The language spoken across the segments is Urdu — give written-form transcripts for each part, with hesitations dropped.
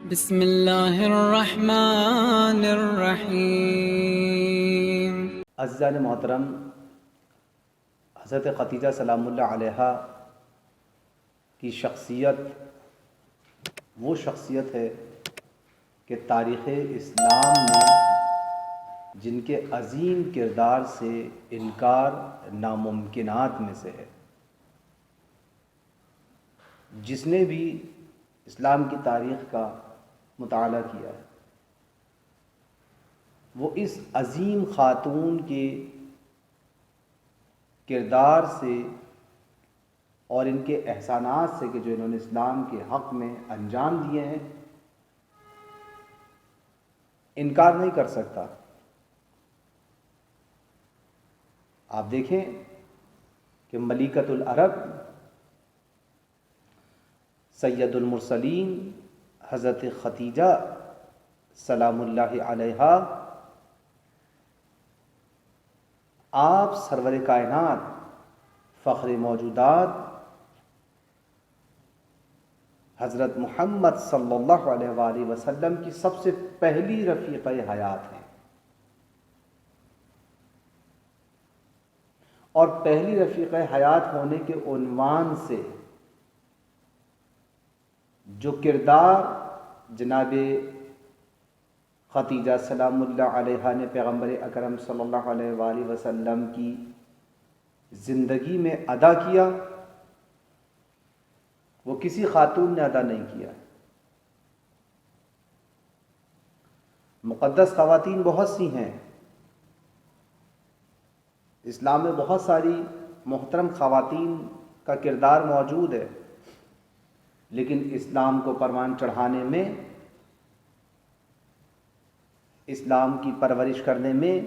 بسم اللہ الرحمن الرحیم۔ عزیزان محترم، حضرت خدیجہ سلام اللہ علیہا کی شخصیت وہ شخصیت ہے کہ تاریخ اسلام میں جن کے عظیم کردار سے انکار ناممکنات میں سے ہے۔ جس نے بھی اسلام کی تاریخ کا مطالعہ کیا ہے وہ اس عظیم خاتون کے کردار سے اور ان کے احسانات سے کہ جو انہوں نے اسلام کے حق میں انجام دیے ہیں انکار نہیں کر سکتا۔ آپ دیکھیں کہ ملکۃ العرب سید المرسلین حضرت خدیجہ سلام اللہ علیہا، آپ سرور کائنات فخر موجودات حضرت محمد صلی اللہ علیہ وآلہ وسلم کی سب سے پہلی رفیقہ حیات ہیں، اور پہلی رفیقہ حیات ہونے کے عنوان سے جو کردار جناب خدیجہ سلام اللہ علیہا نے پیغمبر اکرم صلی اللہ علیہ وآلہ وسلم کی زندگی میں ادا کیا وہ کسی خاتون نے ادا نہیں کیا۔ مقدس خواتین بہت سی ہیں، اسلام میں بہت ساری محترم خواتین کا کردار موجود ہے، لیکن اسلام کو پروان چڑھانے میں، اسلام کی پرورش کرنے میں،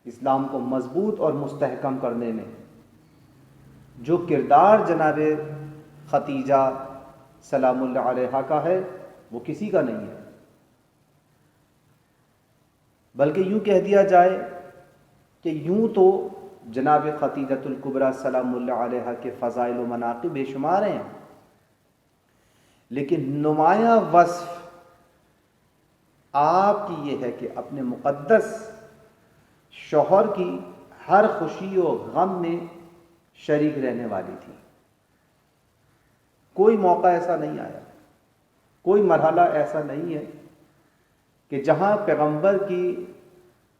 اسلام کو مضبوط اور مستحکم کرنے میں جو کردار جناب خدیجہ سلام اللہ علیہا کا ہے وہ کسی کا نہیں ہے، بلکہ یوں کہہ دیا جائے کہ یوں تو جناب خدیجۃ الکبریٰ سلام اللہ علیہا کے فضائل و مناقب بے شمار ہیں، لیکن نمایاں وصف آپ کی یہ ہے کہ اپنے مقدس شوہر کی ہر خوشی و غم میں شریک رہنے والی تھی۔ کوئی موقع ایسا نہیں آیا، کوئی مرحلہ ایسا نہیں ہے کہ جہاں پیغمبر کی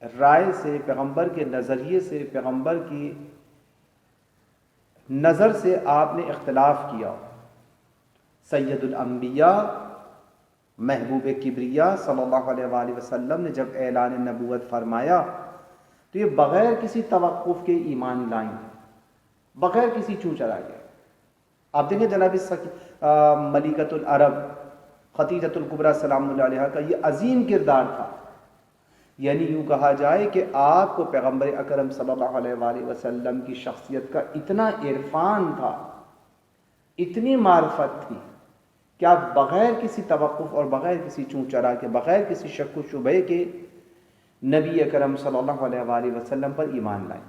رائے سے، پیغمبر کے نظریے سے، پیغمبر کی نظر سے آپ نے اختلاف کیا۔ سید الانبیاء محبوب کبریا صلی اللہ علیہ وآلہ وسلم نے جب اعلان نبوت فرمایا تو یہ بغیر کسی توقف کے ایمان لائیں، بغیر کسی چوں چرا کے۔ آپ دیکھیں جناب ملکۃ العرب خدیجۃ الکبریٰ سلام اللہ علیہا کا یہ عظیم کردار تھا، یعنی یوں کہا جائے کہ آپ کو پیغمبر اکرم صلی اللہ علیہ وآلہ وسلم کی شخصیت کا اتنا عرفان تھا، اتنی معرفت تھی کہ آپ بغیر کسی توقف اور بغیر کسی چوں چرا کے، بغیر کسی شک و شبہ کے نبی اکرم صلی اللہ علیہ وآلہ وسلم پر ایمان لائیں۔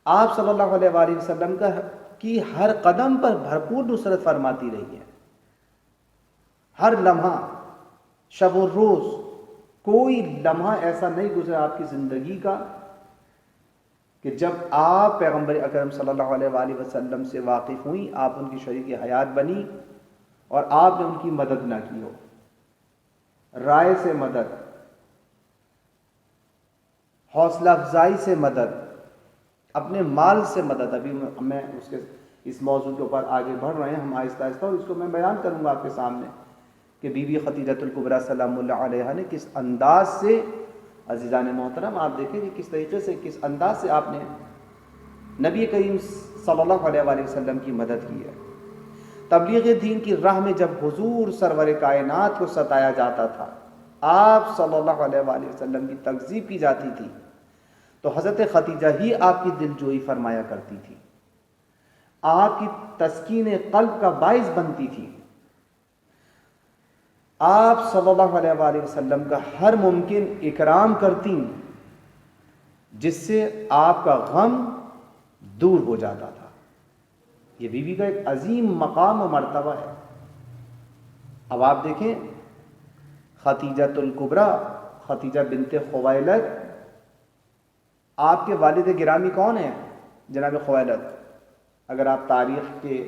آپ صلی اللہ علیہ وآلہ وسلم کی ہر قدم پر بھرپور نصرت فرماتی رہی ہے، ہر لمحہ، شب و روز، کوئی لمحہ ایسا نہیں گزرا آپ کی زندگی کا کہ جب آپ پیغمبر اکرم صلی اللہ علیہ وآلہ وسلم سے واقف ہوئیں، آپ ان کی شریک حیات بنی اور آپ نے ان کی مدد نہ کی ہو۔ رائے سے مدد، حوصلہ افزائی سے مدد، اپنے مال سے مدد۔ ابھی میں اس موضوع کے اوپر آگے بڑھ رہے ہیں ہم آہستہ آہستہ، اور اس کو میں بیان کروں گا آپ کے سامنے کہ بی بی خدیجۃ الکبریٰ سلام اللہ علیہا نے کس انداز سے، عزیزان محترم آپ دیکھیں کہ کس طریقے سے، کس انداز سے آپ نے نبی کریم صلی اللہ علیہ وآلہ وسلم کی مدد کی ہے۔ تبلیغ دین کی راہ میں جب حضور سرور کائنات کو ستایا جاتا تھا، آپ صلی اللہ علیہ وآلہ وسلم کی تکذیب کی جاتی تھی، تو حضرت خدیجہ ہی آپ کی دلجوئی فرمایا کرتی تھی، آپ کی تسکین قلب کا باعث بنتی تھی۔ آپ صلی اللہ علیہ وآلہ وسلم کا ہر ممکن اکرام کرتی جس سے آپ کا غم دور ہو جاتا تھا۔ یہ بیوی کا ایک عظیم مقام و مرتبہ ہے۔ اب آپ دیکھیں ختیجۃ الکبریٰ، ختیجہ بنت خویلد، آپ کے والد گرامی کون ہیں؟ جناب خویلد۔ اگر آپ تاریخ کے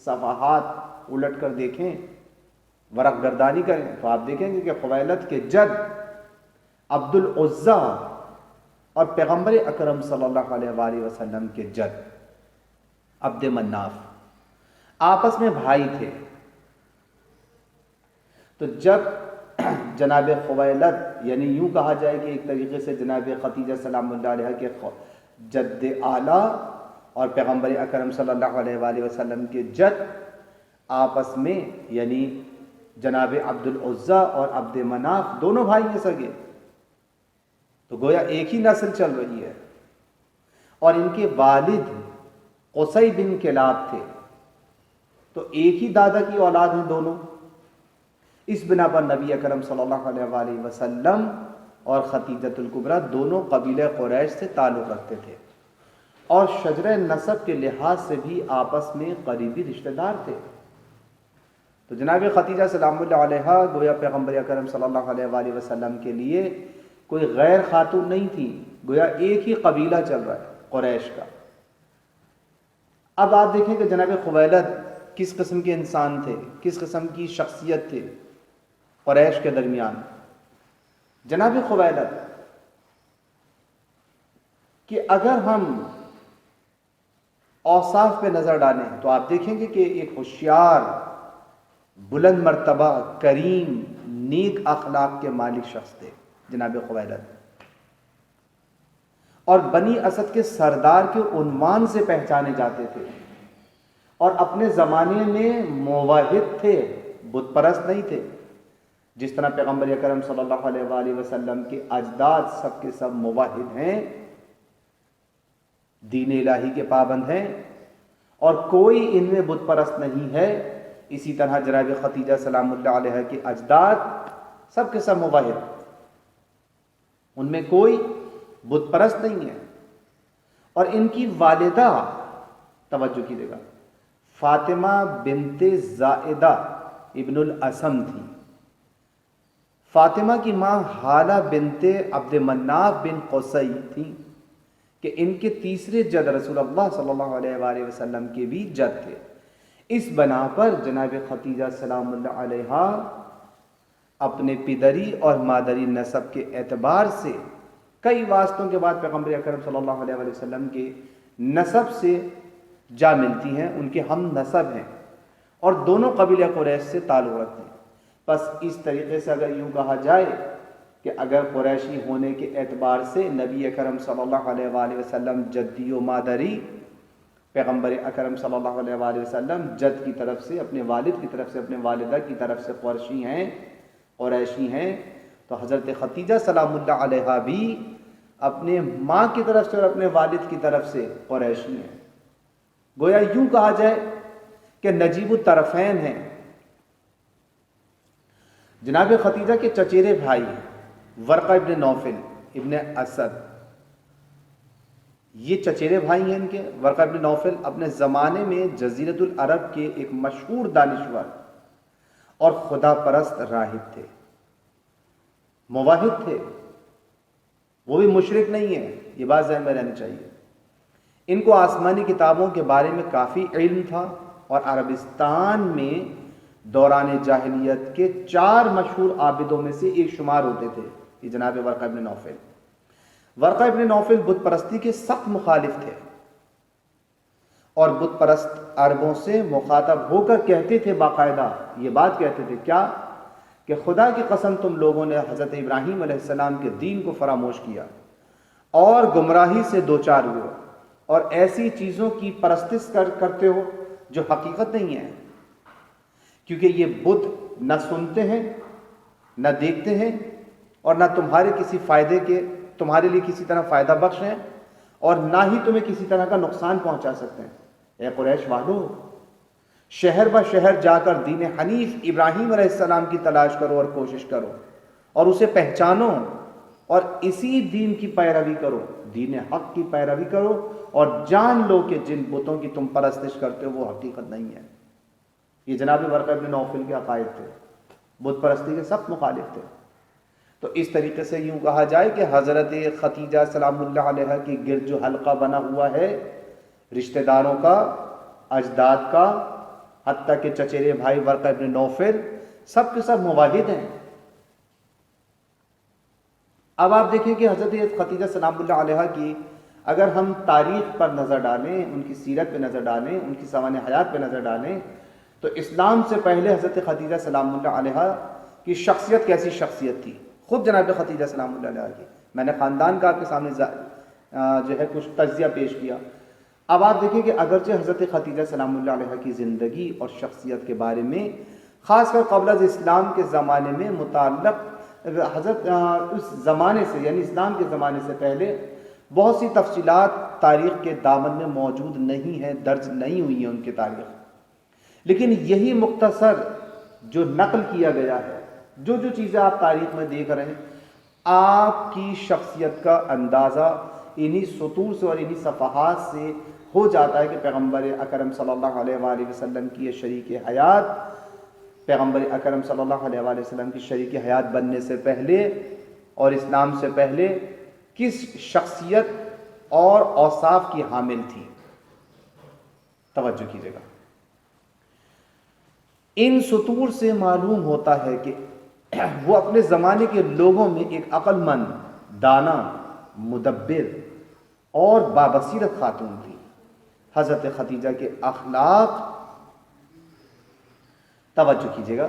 صفحات الٹ کر دیکھیں، ورق گردانی کریں، تو آپ دیکھیں گے کہ خویلد کے جد عبد العزیٰ اور پیغمبر اکرم صلی اللہ علیہ وآلہ وسلم کے جد عبد مناف آپس میں بھائی تھے۔ تو جب جناب خویلد، یعنی یوں کہا جائے کہ ایک طریقے سے جناب ختیجہ سلام اللہ علیہ کے جد اعلیٰ اور پیغمبر اکرم صلی اللہ علیہ وآلہ وسلم کے جد آپس میں، یعنی جناب عبد العزیٰ اور عبد مناف دونوں بھائی ہیں سگے، تو گویا ایک ہی نسل چل رہی ہے۔ اور ان کے والد قصی بن کلاب تھے، تو ایک ہی دادا کی اولاد ہیں دونوں۔ اس بنا پر نبی اکرم صلی اللہ علیہ وآلہ وسلم اور ختیجۃ الکبریٰ دونوں قبیلہ قریش سے تعلق رکھتے تھے، اور شجرہ نسب کے لحاظ سے بھی آپس میں قریبی رشتہ دار تھے۔ تو جناب ختیجہ سلام اللہ علیہ گویا پیغمبر اکرم صلی اللہ علیہ وآلہ وسلم کے لیے کوئی غیر خاتون نہیں تھی، گویا ایک ہی قبیلہ چل رہا ہے قریش کا۔ اب آپ دیکھیں کہ جناب خویلد کس قسم کے انسان تھے، کس قسم کی شخصیت تھے قریش کے درمیان۔ جناب خویلد کہ اگر ہم اوصاف پہ نظر ڈالیں تو آپ دیکھیں گے کہ ایک ہوشیار، بلند مرتبہ، کریم، نیک اخلاق کے مالک شخص تھے جناب خویلد، اور بنی اسد کے سردار کے عنوان سے پہچانے جاتے تھے، اور اپنے زمانے میں موحد تھے، بت پرست نہیں تھے۔ جس طرح پیغمبر اکرم صلی اللہ علیہ وآلہ وسلم کے اجداد سب کے سب موحد ہیں، دین الہی کے پابند ہیں، اور کوئی ان میں بت پرست نہیں ہے، اسی طرح جناب ختیجہ سلام اللہ علیہ کے اجداد سب کے سب موحد، ان میں کوئی بت پرست نہیں ہے۔ اور ان کی والدہ، توجہ کیجیے گا، فاطمہ بنت زائدہ ابن الاسم تھی۔ فاطمہ کی ماں حالہ بنت عبد مناف بن قصی تھی، کہ ان کے تیسرے جد رسول اللہ صلی اللہ علیہ وآلہ وسلم کے بھی جد تھے۔ اس بنا پر جناب ختیجہ سلام اللہ علیہ اپنے پدری اور مادری نسب کے اعتبار سے کئی واسطوں کے بعد پیغمبر اکرم صلی اللہ علیہ وآلہ وسلم کے نسب سے جا ملتی ہیں، ان کے ہم نسب ہیں، اور دونوں قبیلہ قریش سے تعلق رکھتے ہیں۔ بس اس طریقے سے اگر یوں کہا جائے کہ اگر قریشی ہونے کے اعتبار سے نبی اکرم صلی اللہ علیہ وآلہ وسلم جدی و مادری، پیغمبر اکرم صلی اللہ علیہ وآلہ وسلم جد کی طرف سے، اپنے والد کی طرف سے، اپنے والدہ کی طرف سے قریشی ہیں، قریشی ہیں، تو حضرت ختیجہ سلام اللہ علیہ بھی اپنے ماں کی طرف سے اور اپنے والد کی طرف سے قریشی ہیں۔ گویا یوں کہا جائے کہ نجیب الطرفین ہیں۔ جناب ختیجہ کے چچیرے بھائی ورقہ ابن نوفل ابن اسد، یہ چچیرے بھائی ہیں ان کے۔ ورقہ ابن نوفل اپنے زمانے میں جزیرۃ العرب کے ایک مشہور دانشور اور خدا پرست راہب تھے، موحد تھے، وہ بھی مشرک نہیں ہیں، یہ بات ذہن میں رہنی چاہیے۔ ان کو آسمانی کتابوں کے بارے میں کافی علم تھا، اور عربستان میں دوران جاہلیت کے 4 مشہور عابدوں میں سے ایک شمار ہوتے تھے یہ جناب ورقہ ابن نوفل۔ ورقہ ابن نوفل بت پرستی کے سخت مخالف تھے، اور بت پرست عربوں سے مخاطب ہو کر کہتے تھے، باقاعدہ یہ بات کہتے تھے کیا، کہ خدا کی قسم تم لوگوں نے حضرت ابراہیم علیہ السلام کے دین کو فراموش کیا اور گمراہی سے دوچار ہوئے، اور ایسی چیزوں کی پرستش کرتے ہو جو حقیقت نہیں ہے، کیونکہ یہ بت نہ سنتے ہیں، نہ دیکھتے ہیں، اور نہ تمہارے کسی فائدے کے، تمہارے لیے کسی طرح فائدہ بخش ہیں، اور نہ ہی تمہیں کسی طرح کا نقصان پہنچا سکتے ہیں۔ اے قریش والو، شہر بہ شہر جا کر دین حنیف ابراہیم علیہ السلام کی تلاش کرو اور کوشش کرو، اور اسے پہچانو، اور اسی دین کی پیروی کرو، دین حق کی پیروی کرو، اور جان لو کہ جن بتوں کی تم پرستش کرتے ہو وہ حقیقت نہیں ہے۔ یہ جناب ورقہ ابن نوفل کے عقائد تھے۔ بت پرستی کے سخت مخالف تھے۔ تو اس طریقے سے یوں کہا جائے کہ حضرت خدیجہ سلام اللہ علیہ کی گرد جو حلقہ بنا ہوا ہے رشتہ داروں کا، اجداد کا، حتیٰ کہ چچیرے بھائی ورقہ ابن نوفل، سب کے سب موحد ہیں۔ اب آپ دیکھیں کہ حضرت خدیجہ سلام اللہ علیہ کی اگر ہم تاریخ پر نظر ڈالیں، ان کی سیرت پہ نظر ڈالیں، ان کی سوانح حیات پہ نظر ڈالیں، تو اسلام سے پہلے حضرت خدیجہ سلام اللہ علیہ کی شخصیت کیسی شخصیت تھی؟ خود جناب خدیجہ سلام اللہ علیہ کی میں نے خاندان کا آپ کے سامنے جو ہے کچھ تجزیہ پیش کیا۔ اب آپ دیکھیں کہ اگرچہ حضرت خدیجہ سلام اللہ علیہ کی زندگی اور شخصیت کے بارے میں خاص کر قبل از اسلام کے زمانے میں متعلق حضرت اس زمانے سے یعنی اسلام کے زمانے سے پہلے بہت سی تفصیلات تاریخ کے دامن میں موجود نہیں ہیں، درج نہیں ہوئی ہیں ان کی تاریخ، لیکن یہی مختصر جو نقل کیا گیا ہے، جو چیزیں آپ تاریخ میں دیکھ رہے ہیں، آپ کی شخصیت کا اندازہ انہی سطور سے اور انہی صفحات سے ہو جاتا ہے کہ پیغمبر اکرم صلی اللہ علیہ وآلہ وسلم کی یہ شریک حیات، پیغمبر اکرم صلی اللہ علیہ وآلہ وسلم کی شریک حیات بننے سے پہلے اور اسلام سے پہلے کس شخصیت اور اوصاف کی حامل تھی۔ توجہ کیجیے گا، ان سطور سے معلوم ہوتا ہے کہ وہ اپنے زمانے کے لوگوں میں ایک عقل مند، دانا، مدبر اور بابصیرت خاتون تھی۔ حضرت خدیجہ کے اخلاق، توجہ کیجیے گا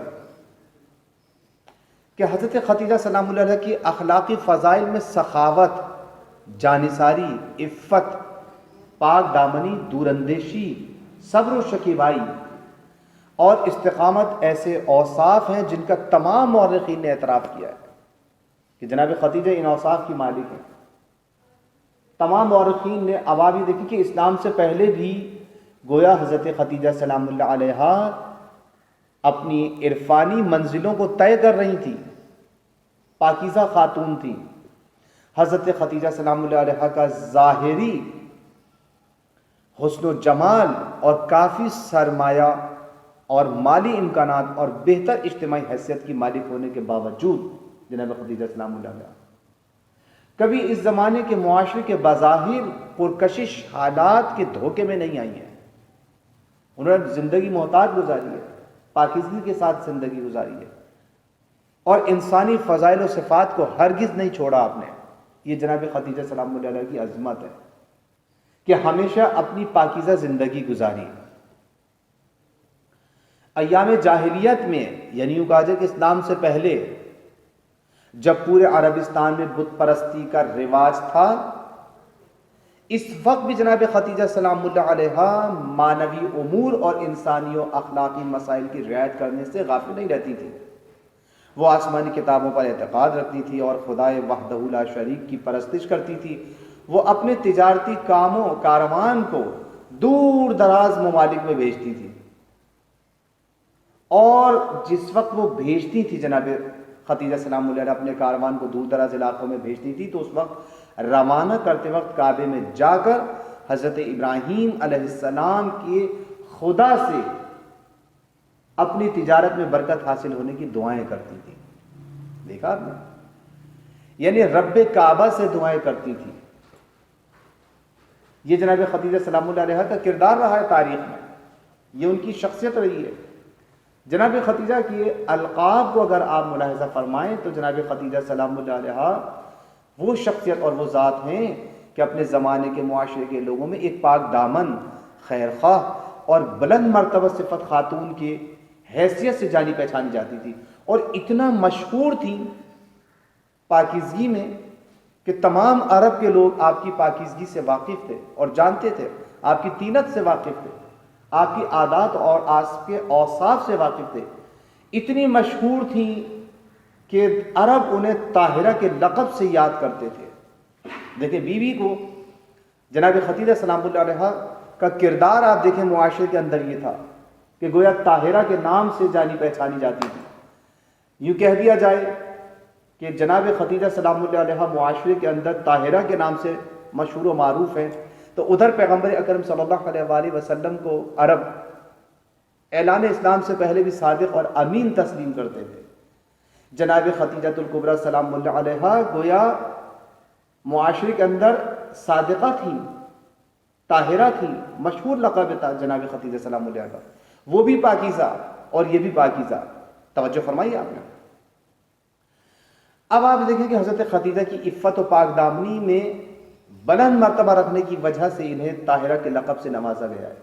کہ حضرت خدیجہ سلام اللہ علیہ کی اخلاقی فضائل میں سخاوت، جانثاری، عفت، پاک دامنی، دوراندیشی، صبر و شکیبائی اور استقامت ایسے اوصاف ہیں جن کا تمام مورخین نے اعتراف کیا ہے کہ جناب خدیجہ ان اوصاف کی مالک ہیں۔ تمام مورخین نے ابابی دیکھی کہ اسلام سے پہلے بھی گویا حضرت خدیجہ سلام اللہ علیہ اپنی عرفانی منزلوں کو طے کر رہی تھی، پاکیزہ خاتون تھی۔ حضرت خدیجہ سلام اللہ علیہ کا ظاہری حسن و جمال اور کافی سرمایہ اور مالی امکانات اور بہتر اجتماعی حیثیت کی مالک ہونے کے باوجود جناب خدیجہ سلام اللہ علیہ کبھی اس زمانے کے معاشرے کے بظاہر پرکشش حالات کے دھوکے میں نہیں آئی ہیں۔ انہوں نے زندگی محتاط گزاری ہے، پاکیزگی کے ساتھ زندگی گزاری ہے، اور انسانی فضائل و صفات کو ہرگز نہیں چھوڑا آپ نے۔ یہ جناب خدیجہ سلام اللہ علیہ کی عظمت ہے کہ ہمیشہ اپنی پاکیزہ زندگی گزاری۔ ایام جاہلیت میں یعنی یوں کہا جائے کہ اسلام سے پہلے جب پورے عربستان میں بت پرستی کا رواج تھا، اس وقت بھی جناب خدیجہ سلام اللہ علیہ معنوی امور اور انسانی و اخلاقی مسائل کی رعایت کرنے سے غافل نہیں رہتی تھی۔ وہ آسمانی کتابوں پر اعتقاد رکھتی تھی اور خدائے وحدہ لا شریک کی پرستش کرتی تھی۔ وہ اپنے تجارتی کاروان کو دور دراز ممالک میں بھیجتی تھی، اور جس وقت وہ بھیجتی تھی جناب خدیجہ سلام اللہ علیہ اپنے کاروان کو دور دراز علاقوں میں بھیجتی تھی، تو اس وقت روانہ کرتے وقت کعبے میں جا کر حضرت ابراہیم علیہ السلام کے خدا سے اپنی تجارت میں برکت حاصل ہونے کی دعائیں کرتی تھی۔ دیکھا آپ نے، یعنی رب کعبہ سے دعائیں کرتی تھی۔ یہ جناب خدیجہ سلام اللہ علیہ کا کردار رہا ہے تاریخ میں، یہ ان کی شخصیت رہی ہے۔ جناب خدیجہ کی القاب کو اگر آپ ملاحظہ فرمائیں تو جناب خدیجہ سلام اللہ علیہ وہ شخصیت اور وہ ذات ہیں کہ اپنے زمانے کے معاشرے کے لوگوں میں ایک پاک دامن، خیر خواہ اور بلند مرتبہ صفت خاتون کی حیثیت سے جانی پہچانی جاتی تھی، اور اتنا مشہور تھی پاکیزگی میں کہ تمام عرب کے لوگ آپ کی پاکیزگی سے واقف تھے اور جانتے تھے، آپ کی طینت سے واقف تھے، آپ کی عادات اور آپ کے اوصاف سے واقف تھے۔ اتنی مشہور تھیں کہ عرب انہیں طاہرہ کے لقب سے یاد کرتے تھے۔ دیکھیں بیوی کو جناب خدیجہ سلام اللہ علیہ کا کردار آپ دیکھیں معاشرے کے اندر یہ تھا کہ گویا طاہرہ کے نام سے جانی پہچانی جاتی تھی۔ یوں کہہ دیا جائے کہ جناب خدیجہ سلام اللہ علیہ معاشرے کے اندر طاہرہ کے نام سے مشہور و معروف ہیں، تو ادھر پیغمبر اکرم صلی اللہ علیہ وآلہ وسلم کو عرب اعلان اسلام سے پہلے بھی صادق اور امین تسلیم کرتے تھے۔ جناب خدیجہ الکبریٰ سلام اللہ علیہا گویا معاشرے کے اندر صادقہ تھیں، طاہرہ تھیں، مشہور لقب تھا جناب خدیجہ سلام اللہ علیہا کا، وہ بھی پاکیزہ اور یہ بھی پاکیزہ. توجہ فرمائی آپ نے. اب آپ دیکھیں کہ حضرت خدیجہ کی عفت و پاک دامنی میں بلند مرتبہ رکھنے کی وجہ سے انہیں طاہرہ کے لقب سے نوازا گیا ہے.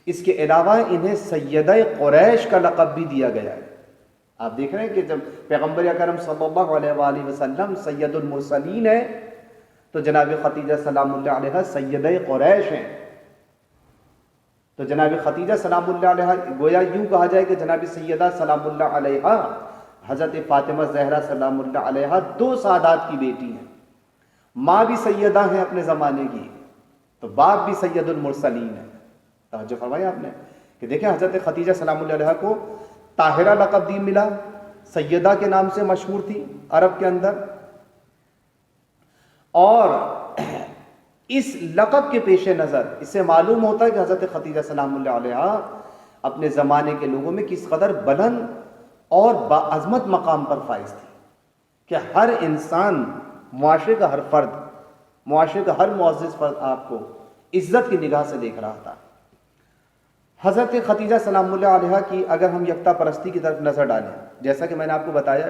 اس کے علاوہ انہیں سیدہ قریش کا لقب بھی دیا گیا ہے. آپ دیکھ رہے ہیں کہ جب پیغمبر اکرم صلی اللہ علیہ وآلہ وسلم سید المرسلین ہے تو جناب خدیجہ سلام اللہ علیہ سیدہ قریش ہیں. تو جناب خدیجہ سلام اللہ علیہ گویا یوں کہا جائے کہ جناب سیدہ سلام اللہ علیہ حضرت فاطمہ زہرا سلام اللہ علیہ دو سادات کی بیٹی ہیں. ماں بھی سیدہ ہیں اپنے زمانے کی تو باپ بھی سید المرسلین ہے. توجہ فرمایا آپ نے کہ دیکھیں حضرت خدیجہ سلام اللہ علیہ کو طاہرہ لقب دی ملا، سیدہ کے نام سے مشہور تھی عرب کے اندر، اور اس لقب کے پیش نظر اس سے معلوم ہوتا ہے کہ حضرت خدیجہ سلام اللہ علیہ اپنے زمانے کے لوگوں میں کس قدر بلند اور باعظمت مقام پر فائز تھی کہ ہر انسان، معاشرے کا ہر فرد، معاشرے کا ہر معزز فرد آپ کو عزت کی نگاہ سے دیکھ رہا تھا. حضرت خدیجہ سلام اللہ علیہ کی اگر ہم یکتا پرستی کی طرف نظر ڈالیں، جیسا کہ میں نے آپ کو بتایا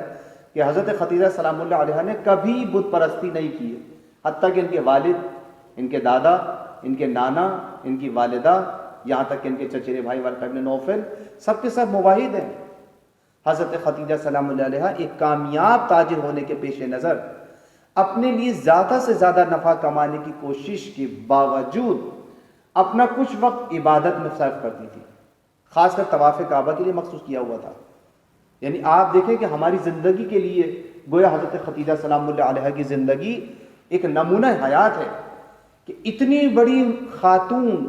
کہ حضرت خدیجہ سلام اللہ علیہ نے کبھی بت پرستی نہیں کی ہے، حتیٰ کہ ان کے والد، ان کے دادا، ان کے نانا، ان کی والدہ، یہاں تک کہ ان کے چچیرے بھائی ورقہ بن نوفل سب کے سب موحد ہیں. حضرت خدیجہ سلام اللہ علیہ ایک کامیاب تاجر ہونے کے پیش نظر اپنے لیے زیادہ سے زیادہ نفع کمانے کی کوشش کے باوجود اپنا کچھ وقت عبادت میں صرف کرتی تھی، خاص کر طواف کعبہ کے لیے مخصوص کیا ہوا تھا. یعنی آپ دیکھیں کہ ہماری زندگی کے لیے گویا حضرت خدیجہ سلام اللہ علیہ کی زندگی ایک نمونہ حیات ہے کہ اتنی بڑی خاتون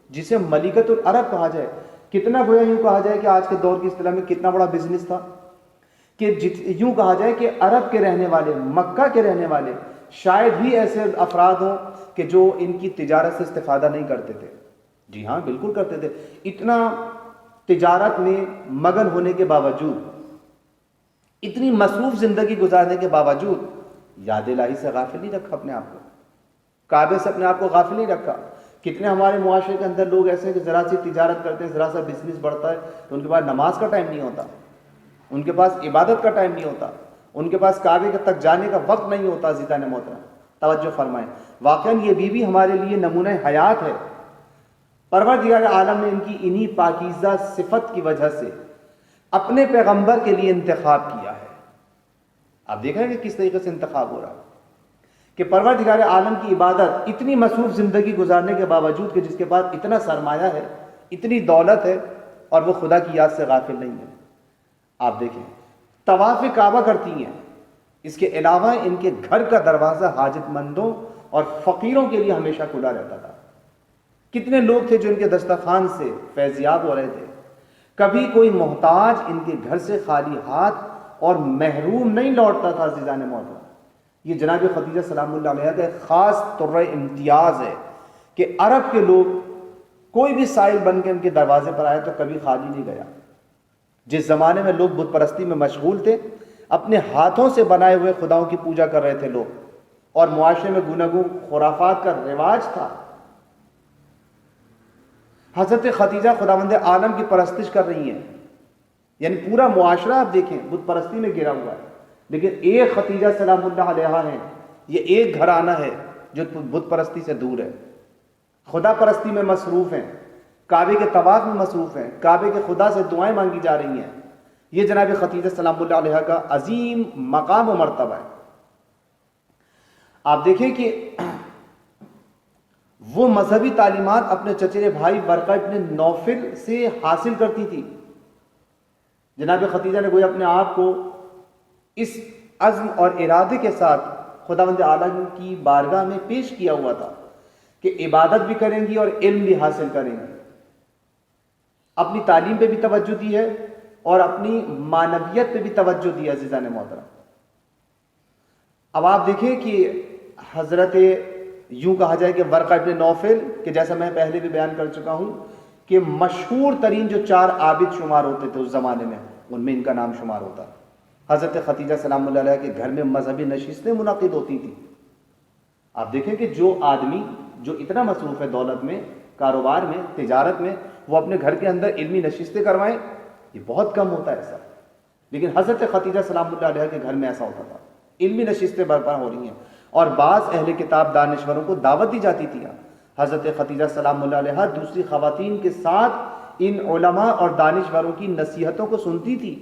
جسے ملکۃ العرب کہا جائے، کتنا گویا یوں کہا جائے کہ آج کے دور کی اصطلاح میں کتنا بڑا بزنس تھا کہ یوں کہا جائے کہ عرب کے رہنے والے، مکہ کے رہنے والے شاید ہی ایسے افراد ہوں کہ جو ان کی تجارت سے استفادہ نہیں کرتے تھے. جی ہاں بالکل کرتے تھے. اتنا تجارت میں مگن ہونے کے باوجود، اتنی مصروف زندگی گزارنے کے باوجود یاد الہی سے غافل نہیں رکھا اپنے آپ کو، کعبے سے اپنے آپ کو غافل نہیں رکھا. کتنے ہمارے معاشرے کے اندر لوگ ایسے ہیں کہ ذرا سی تجارت کرتے ہیں، ذرا سا بزنس بڑھتا ہے تو ان کے پاس نماز کا ٹائم نہیں ہوتا، ان کے پاس عبادت کا ٹائم نہیں ہوتا، ان کے پاس کعبے تک جانے کا وقت نہیں ہوتا. عزیزان محترم توجہ فرمائیں، واقعاً یہ بیوی ہمارے لیے نمونہ حیات ہے. پروردگار عالم نے ان کی انہی پاکیزہ صفت کی وجہ سے اپنے پیغمبر کے لیے انتخاب کیا ہے. آپ دیکھ رہے ہیں کہ کس طریقے سے انتخاب ہو رہا ہے کہ پروردگار عالم کی عبادت اتنی مصروف زندگی گزارنے کے باوجود کہ جس کے پاس اتنا سرمایہ ہے، اتنی دولت ہے، اور وہ خدا کی یاد سے غافل نہیں ہے. آپ دیکھیں طواف کعبہ کرتی ہیں، اس کے علاوہ ان کے گھر کا دروازہ حاجت مندوں اور فقیروں کے لیے ہمیشہ کھلا رہتا تھا. کتنے لوگ تھے جو ان کے دسترخوان سے فیضیاب ہو رہے تھے. کبھی کوئی محتاج ان کے گھر سے خالی ہاتھ اور محروم نہیں لوٹتا تھا. عزیزان محترم، یہ جناب خدیجہ سلام اللہ علیہ کا ایک خاص طرح امتیاز ہے کہ عرب کے لوگ کوئی بھی سائل بن کے ان کے دروازے پر آئے تو کبھی خالی نہیں گیا. جس زمانے میں لوگ بت پرستی میں مشغول تھے، اپنے ہاتھوں سے بنائے ہوئے خداؤں کی پوجا کر رہے تھے لوگ، اور معاشرے میں گوناگوں خرافات کا رواج تھا. حضرت خدیجہ خداوند عالم کی پرستش کر رہی ہیں. یعنی پورا معاشرہ آپ دیکھیں بت پرستی میں گھرا ہوا ہے، لیکن ایک خدیجہ سلام اللہ علیہ ہیں. یہ ایک گھرانہ ہے جو بت پرستی سے دور ہے، خدا پرستی میں مصروف ہیں، کعبے کے طواف میں مصروف ہیں، کعبے کے خدا سے دعائیں مانگی جا رہی ہیں. یہ جناب خدیجہ سلام اللہ علیہ کا عظیم مقام و مرتبہ ہے. آپ دیکھیں کہ وہ مذہبی تعلیمات اپنے چچیرے بھائی ورقہ ابن نوفل سے حاصل کرتی تھی. جناب خدیجہ نے گویا اپنے آپ کو اس عزم اور ارادے کے ساتھ خداوند عالم کی بارگاہ میں پیش کیا ہوا تھا کہ عبادت بھی کریں گی اور علم بھی حاصل کریں گی. اپنی تعلیم پہ بھی توجہ دی ہے اور اپنی معنویت پہ بھی توجہ دی ہے. عزیزان محترم، اب آپ دیکھیں کہ حضرت یوں کہا جائے کہ ورقہ ابن نوفل کہ جیسا میں پہلے بھی بیان کر چکا ہوں کہ مشہور ترین جو 4 عابد شمار ہوتے تھے اس زمانے میں، ان میں ان کا نام شمار ہوتا. حضرت خدیجہ سلام اللہ علیہ کے گھر میں مذہبی نشستیں منعقد ہوتی تھیں. آپ دیکھیں کہ جو آدمی جو اتنا مصروف ہے دولت میں، کاروبار میں، تجارت میں، وہ اپنے گھر کے اندر علمی نشستیں کروائیں، یہ بہت کم ہوتا ہے ایسا. لیکن حضرت خدیجہ سلام اللہ علیہ کے گھر میں ایسا ہوتا تھا، علمی نشستیں برپا ہو رہی ہیں، اور بعض اہل کتاب دانشوروں کو دعوت دی جاتی تھی. حضرت خدیجہ سلام اللہ علیہ دوسری خواتین کے ساتھ ان علماء اور دانشوروں کی نصیحتوں کو سنتی تھی.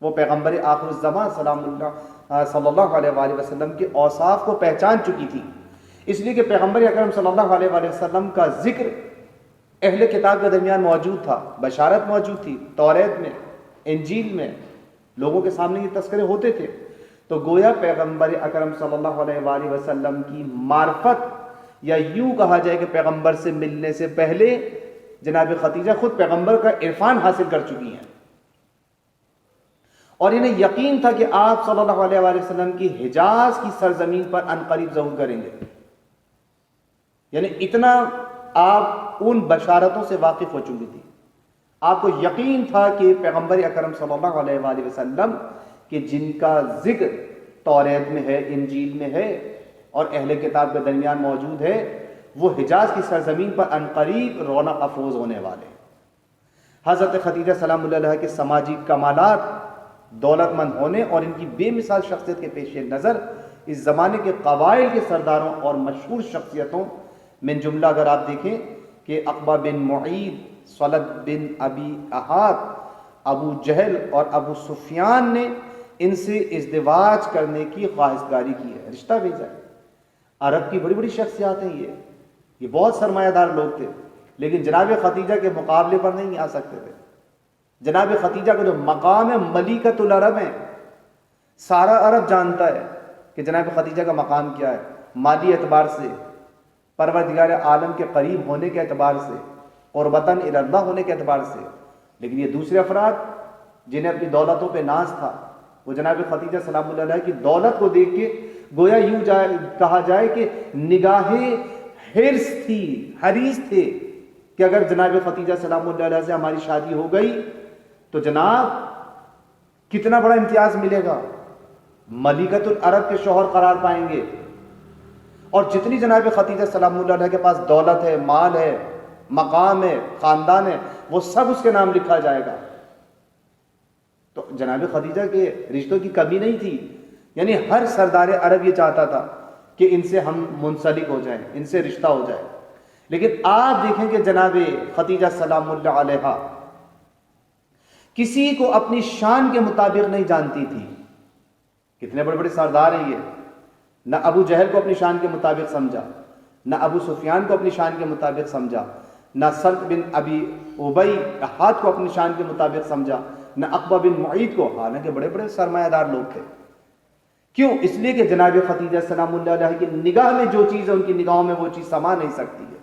وہ پیغمبر آخر الزمان صلی اللہ علیہ وآلہ وسلم کے اوصاف کو پہچان چکی تھی، اس لیے کہ پیغمبر اکرم صلی اللہ علیہ وآلہ وسلم کا ذکر اہل کتاب کے درمیان موجود تھا، بشارت موجود تھی، توریت میں، انجیل میں لوگوں کے سامنے یہ تذکرے ہوتے تھے. تو گویا پیغمبر اکرم صلی اللہ علیہ وآلہ وسلم کی معرفت، یا یوں کہا جائے کہ پیغمبر سے ملنے سے پہلے جناب خدیجہ خود پیغمبر کا عرفان حاصل کر چکی ہیں، اور انہیں یقین تھا کہ آپ صلی اللہ علیہ وآلہ وسلم کی حجاز کی سرزمین پر عنقریب ظہور کریں گے. یعنی اتنا آپ ان بشارتوں سے واقف ہو چکی تھی. آپ کو یقین تھا کہ پیغمبر اکرم صلی اللہ علیہ وآلہ وسلم کہ جن کا ذکر توریت میں ہے، انجیل میں ہے اور اہل کتاب کے درمیان موجود ہے، وہ حجاز کی سرزمین پر عنقریب رونق افروز ہونے والے. حضرت خدیجہ سلام اللہ علیہ کے سماجی کمالات، دولت مند ہونے اور ان کی بے مثال شخصیت کے پیش نظر اس زمانے کے قبائل کے سرداروں اور مشہور شخصیتوں من جملہ اگر آپ دیکھیں کہ عقبہ بن معید، صلت بن ابی احاد، ابو جہل اور ابو سفیان نے ان سے ازدواج کرنے کی خواہشگاری کی ہے، رشتہ بھیجا ہے. عرب کی بڑی بڑی شخصیات ہیں، یہ بہت سرمایہ دار لوگ تھے، لیکن جناب خدیجہ کے مقابلے پر نہیں آ سکتے تھے. جناب خدیجہ کا جو مقام ہے ملکۃ العرب ہے، سارا عرب جانتا ہے کہ جناب خدیجہ کا مقام کیا ہے، مالی اعتبار سے، پروردگار عالم کے قریب ہونے کے اعتبار سے، قربتاً الی اللہ ہونے کے اعتبار سے. لیکن یہ دوسرے افراد جنہیں اپنی دولتوں پہ ناز تھا، وہ جناب خدیجہ سلام اللہ علیہ کی دولت کو دیکھ کے گویا یوں کہا جائے کہ نگاہ حرص تھی، حریص تھے کہ اگر جناب خدیجہ سلام اللہ علیہ سے ہماری شادی ہو گئی تو جناب کتنا بڑا امتیاز ملے گا، ملکۃ العرب کے شوہر قرار پائیں گے، اور جتنی جناب خدیجہ سلام اللہ علیہ کے پاس دولت ہے، مال ہے، مقام ہے، خاندان ہے، وہ سب اس کے نام لکھا جائے گا. تو جناب خدیجہ کے رشتوں کی کمی نہیں تھی. یعنی ہر سردار عرب یہ چاہتا تھا کہ ان سے ہم منسلک ہو جائیں، ان سے رشتہ ہو جائے. لیکن آپ دیکھیں کہ جناب خدیجہ سلام اللہ علیہ کسی کو اپنی شان کے مطابق نہیں جانتی تھی. کتنے بڑے بڑے سردار ہیں یہ، نہ ابو جہل کو اپنی شان کے مطابق سمجھا، نہ ابو سفیان کو اپنی شان کے مطابق سمجھا، نہ سلط بن ابی ابی احاد کو اپنی شان کے مطابق سمجھا، نہ عقبہ بن معید کو، حالانکہ بڑے بڑے سرمایہ دار لوگ تھے. کیوں؟ اس لیے کہ جناب خدیجہ سلام اللہ علیہ کی نگاہ میں جو چیز ہے ان کی نگاہوں میں وہ چیز سما نہیں سکتی ہے.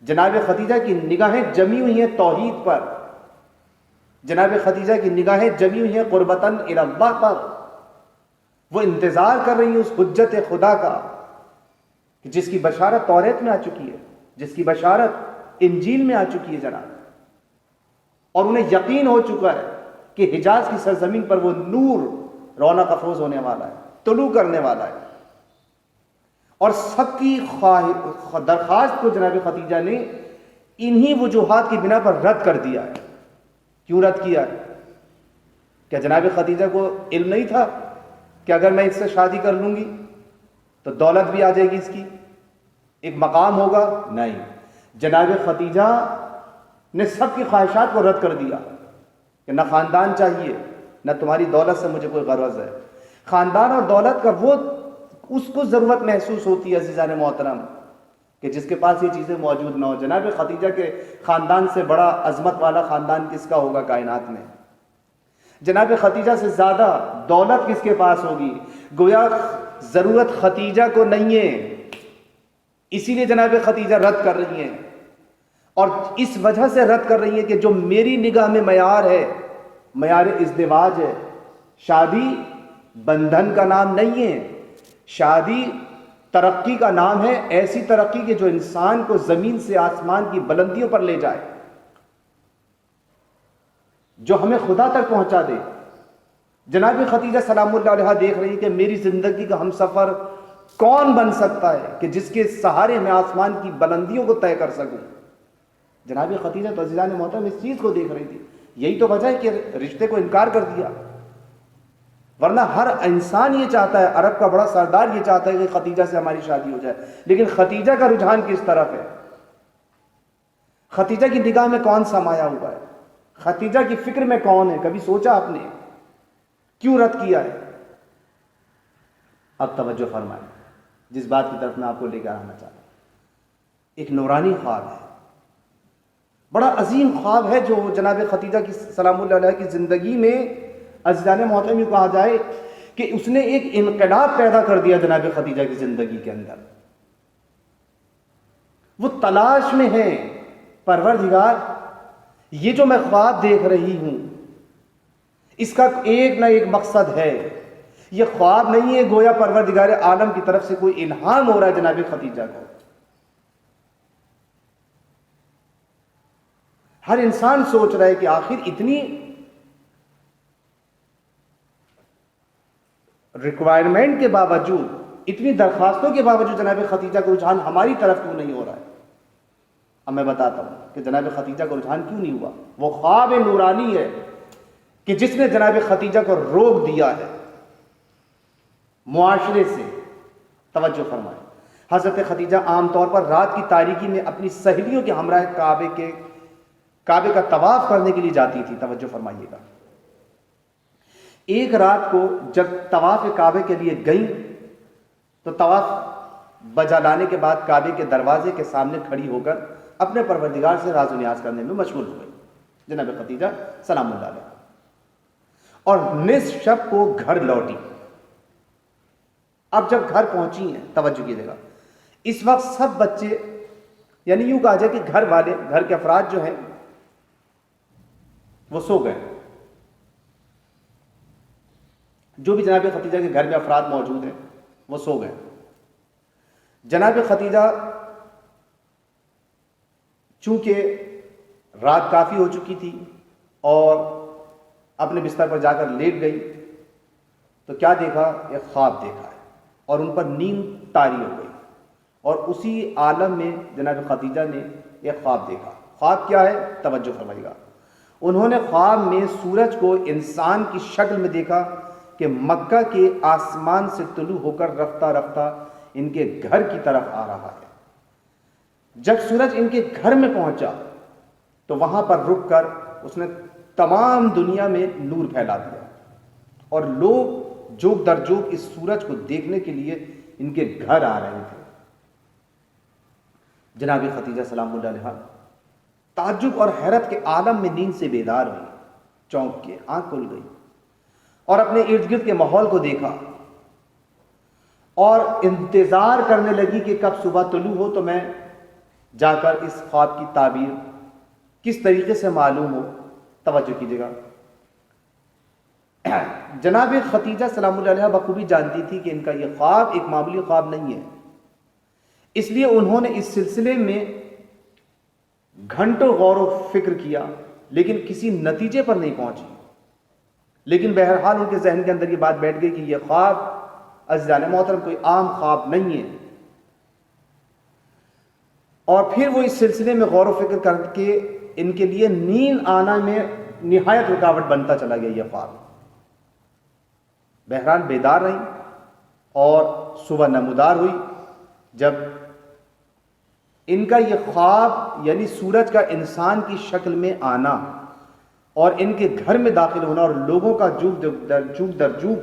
جناب خدیجہ کی نگاہیں جمی ہوئی ہیں توحید پر، جناب خدیجہ کی نگاہیں جمی ہوئی ہیں قربتاً الی اللہ پر. وہ انتظار کر رہی ہیں اس حجت خدا کا جس کی بشارت توریت میں آ چکی ہے، جس کی بشارت انجیل میں آ چکی ہے جناب، اور انہیں یقین ہو چکا ہے کہ حجاز کی سرزمین پر وہ نور رونق افروز ہونے والا ہے، طلوع کرنے والا ہے. اور سب کی درخواست کو جناب خدیجہ نے انہی وجوہات کی بنا پر رد کر دیا ہے. کیوں رد کیا ہے؟ کیا جناب خدیجہ کو علم نہیں تھا کہ اگر میں اس سے شادی کر لوں گی تو دولت بھی آ جائے گی، اس کی ایک مقام ہوگا؟ نہیں. جناب خدیجہ نے سب کی خواہشات کو رد کر دیا کہ نہ خاندان چاہیے، نہ تمہاری دولت سے مجھے کوئی غرض ہے. خاندان اور دولت کا وہ اس کو ضرورت محسوس ہوتی ہے عزیزان محترم کہ جس کے پاس یہ چیزیں موجود نہ ہو. جناب خدیجہ کے خاندان سے بڑا عظمت والا خاندان کس کا ہوگا کائنات میں؟ جناب خدیجہ سے زیادہ دولت کس کے پاس ہوگی؟ گویا ضرورت خدیجہ کو نہیں ہے، اسی لیے جناب خدیجہ رد کر رہی ہیں، اور اس وجہ سے رد کر رہی ہیں کہ جو میری نگاہ میں معیار ہے، معیار ازدواج ہے. شادی بندھن کا نام نہیں ہے، شادی ترقی کا نام ہے. ایسی ترقی کہ جو انسان کو زمین سے آسمان کی بلندیوں پر لے جائے، جو ہمیں خدا تک پہنچا دے. جناب خدیجہ سلام اللہ علیہ دیکھ رہی کہ میری زندگی کا ہم سفر کون بن سکتا ہے کہ جس کے سہارے میں آسمان کی بلندیوں کو طے کر سکوں. جناب خدیجہ تو عزیزان محترم اس چیز کو دیکھ رہی تھی. یہی تو وجہ ہے کہ رشتے کو انکار کر دیا. ورنہ ہر انسان یہ چاہتا ہے, عرب کا بڑا سردار یہ چاہتا ہے کہ خدیجہ سے ہماری شادی ہو جائے, لیکن خدیجہ کا رجحان کس طرف ہے؟ خدیجہ کی نگاہ میں کون سمایا ہوا ہے؟ خدیجہ کی فکر میں کون ہے؟ کبھی سوچا آپ نے؟ کیوں رد کیا ہے؟ اب توجہ فرمائیں جس بات کی طرف میں آپ کو لے کر آنا چاہتا ہوں. ایک نورانی خواب ہے, بڑا عظیم خواب ہے جو جناب خدیجہ کی سلام اللہ علیہ کی زندگی میں عزیزان محترم یوں کہا جائے کہ اس نے ایک انقلاب پیدا کر دیا جناب خدیجہ کی زندگی کے اندر. وہ تلاش میں ہے, پروردگار یہ جو میں خواب دیکھ رہی ہوں اس کا ایک نہ ایک مقصد ہے. یہ خواب نہیں ہے, گویا پروردگار عالم کی طرف سے کوئی الہام ہو رہا ہے جناب خدیجہ کو. ہر انسان سوچ رہا ہے کہ آخر اتنی ریکوائرمنٹ کے باوجود, اتنی درخواستوں کے باوجود جناب خدیجہ کا رجحان ہماری طرف کیوں نہیں ہو رہا ہے. اب میں بتاتا ہوں کہ جناب خدیجہ کا رجحان کیوں نہیں ہوا. وہ خواب نورانی ہے کہ جس نے جناب خدیجہ کو روک دیا ہے معاشرے سے. توجہ فرمائیں, حضرت خدیجہ عام طور پر رات کی تاریکی میں اپنی سہیلیوں کے ہمراہ کعبے کا طواف کرنے کے لیے جاتی تھی. توجہ فرمائیے گا. ایک رات کو جب طواف کعبے کے لیے گئیں تو طواف بجا لانے کے بعد کعبے کے دروازے کے سامنے کھڑی ہو کر اپنے پروردگار سے راز و نیاز کرنے میں مشغول ہو گئی جناب خدیجہ سلام اللہ علیہ, اور نصف شب کو گھر لوٹی. اب جب گھر پہنچی ہیں, توجہ کیجیے گا, اس وقت سب بچے, یعنی یوں کہا جائے کہ گھر والے, گھر کے افراد جو ہیں وہ سو گئے. جو بھی جناب خدیجہ کے گھر میں افراد موجود ہیں وہ سو گئے. جناب خدیجہ چونکہ رات کافی ہو چکی تھی اور اپنے بستر پر جا کر لیٹ گئی تو کیا دیکھا؟ ایک خواب دیکھا ہے اور ان پر نیند طاری ہو گئی. اور اسی عالم میں جناب خدیجہ نے ایک خواب دیکھا. خواب کیا ہے؟ توجہ فرمائیے گا. انہوں نے خواب میں سورج کو انسان کی شکل میں دیکھا کہ مکہ کے آسمان سے طلوع ہو کر رفتہ رفتہ ان کے گھر کی طرف آ رہا ہے. جب سورج ان کے گھر میں پہنچا تو وہاں پر رک کر اس نے تمام دنیا میں نور پھیلا دیا اور لوگ جوک در جوک اس سورج کو دیکھنے کے لیے ان کے گھر آ رہے تھے. جناب خدیجہ سلام اللہ علیہ تعجب اور حیرت کے عالم میں نیند سے بیدار ہوئی, چونک کے آنکھ کھل گئی اور اپنے ارد گرد کے ماحول کو دیکھا اور انتظار کرنے لگی کہ کب صبح طلوع ہو تو میں جا کر اس خواب کی تعبیر کس طریقے سے معلوم ہو. توجہ کیجیے گا. جناب خدیجہ سلام اللہ علیہ بخوبی جانتی تھی کہ ان کا یہ خواب ایک معمولی خواب نہیں ہے, اس لیے انہوں نے اس سلسلے میں گھنٹوں غور و فکر کیا لیکن کسی نتیجے پر نہیں پہنچی. لیکن بہرحال ان کے ذہن کے اندر یہ بات بیٹھ گئی کہ یہ خواب عزیزان محترم کوئی عام خواب نہیں ہے. اور پھر وہ اس سلسلے میں غور و فکر کر کے ان کے لیے نیند آنا میں نہایت رکاوٹ بنتا چلا گیا یہ خواب. بہرحال بیدار رہی اور صبح نمودار ہوئی جب ان کا یہ خواب یعنی سورج کا انسان کی شکل میں آنا اور ان کے گھر میں داخل ہونا اور لوگوں کا جوک در جوک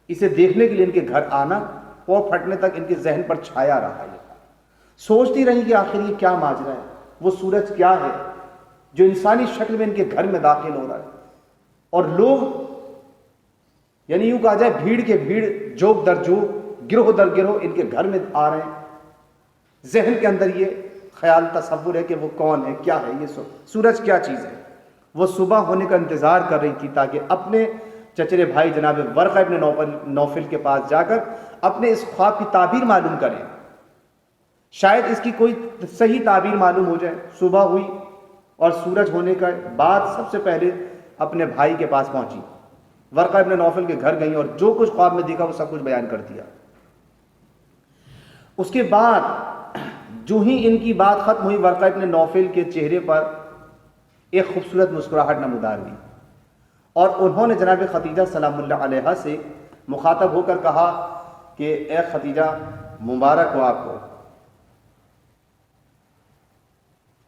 اسے دیکھنے کے لیے ان کے گھر آنا اور پھٹنے تک ان کے ذہن پر چھایا رہا. یہ سوچتی رہی کہ آخر یہ کیا ماجرا ہے, وہ سورج کیا ہے جو انسانی شکل میں ان کے گھر میں داخل ہو رہا ہے اور لوگ یعنی یوں کہا جائے بھیڑ کے بھیڑ, جوک در جوک, گروہ در گروہ ان کے گھر میں آ رہے ہیں. ذہن کے اندر یہ خیال تصور ہے کہ وہ کون ہے, کیا ہے یہ سورج, کیا چیز ہے. وہ صبح ہونے کا انتظار کر رہی تھی تاکہ اپنے چچرے بھائی جناب ورقہ ابن نوفل کے پاس جا کر اپنے اس خواب کی تعبیر معلوم کریں. شاید اس کی کوئی صحیح تعبیر معلوم ہو جائے. صبح ہوئی اور سورج ہونے کے بعد سب سے پہلے اپنے بھائی کے پاس پہنچی ورقہ ابن نوفل کے گھر گئیں اور جو کچھ خواب میں دیکھا وہ سب کچھ بیان کر دیا۔ اس کے بعد جو ہی ان کی بات ختم ہوئی، ورقہ ابن نوفل کے چہرے پر ایک خوبصورت مسکراہٹ نمودار ہوئی، اور انہوں نے جناب خدیجہ سلام اللہ علیہا سے مخاطب ہو کر کہا کہ اے خدیجہ مبارک ہو آپ کو،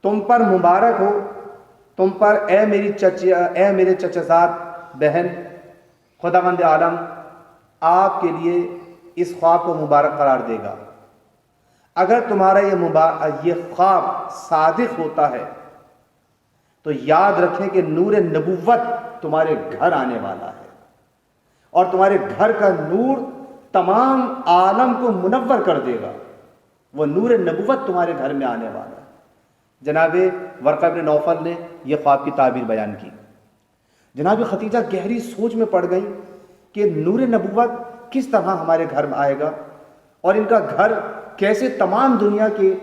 تم پر مبارک ہو، تم پر اے میرے چچا زاد بہن، خداوند عالم آپ کے لیے اس خواب کو مبارک قرار دے گا۔ اگر تمہارا یہ خواب صادق ہوتا ہے تو یاد رکھیں کہ نور نبوت تمہارے گھر آنے والا ہے، اور تمہارے گھر کا نور تمام عالم کو منور کر دے گا۔ وہ نور نبوت تمہارے گھر میں آنے والا ہے۔ جناب ورقہ ابن نوفل نے یہ خواب کی تعبیر بیان کی۔ جناب خدیجہ گہری سوچ میں پڑ گئی کہ نور نبوت کس طرح ہمارے گھر میں آئے گا، اور ان کا گھر کیسے تمام دنیا کے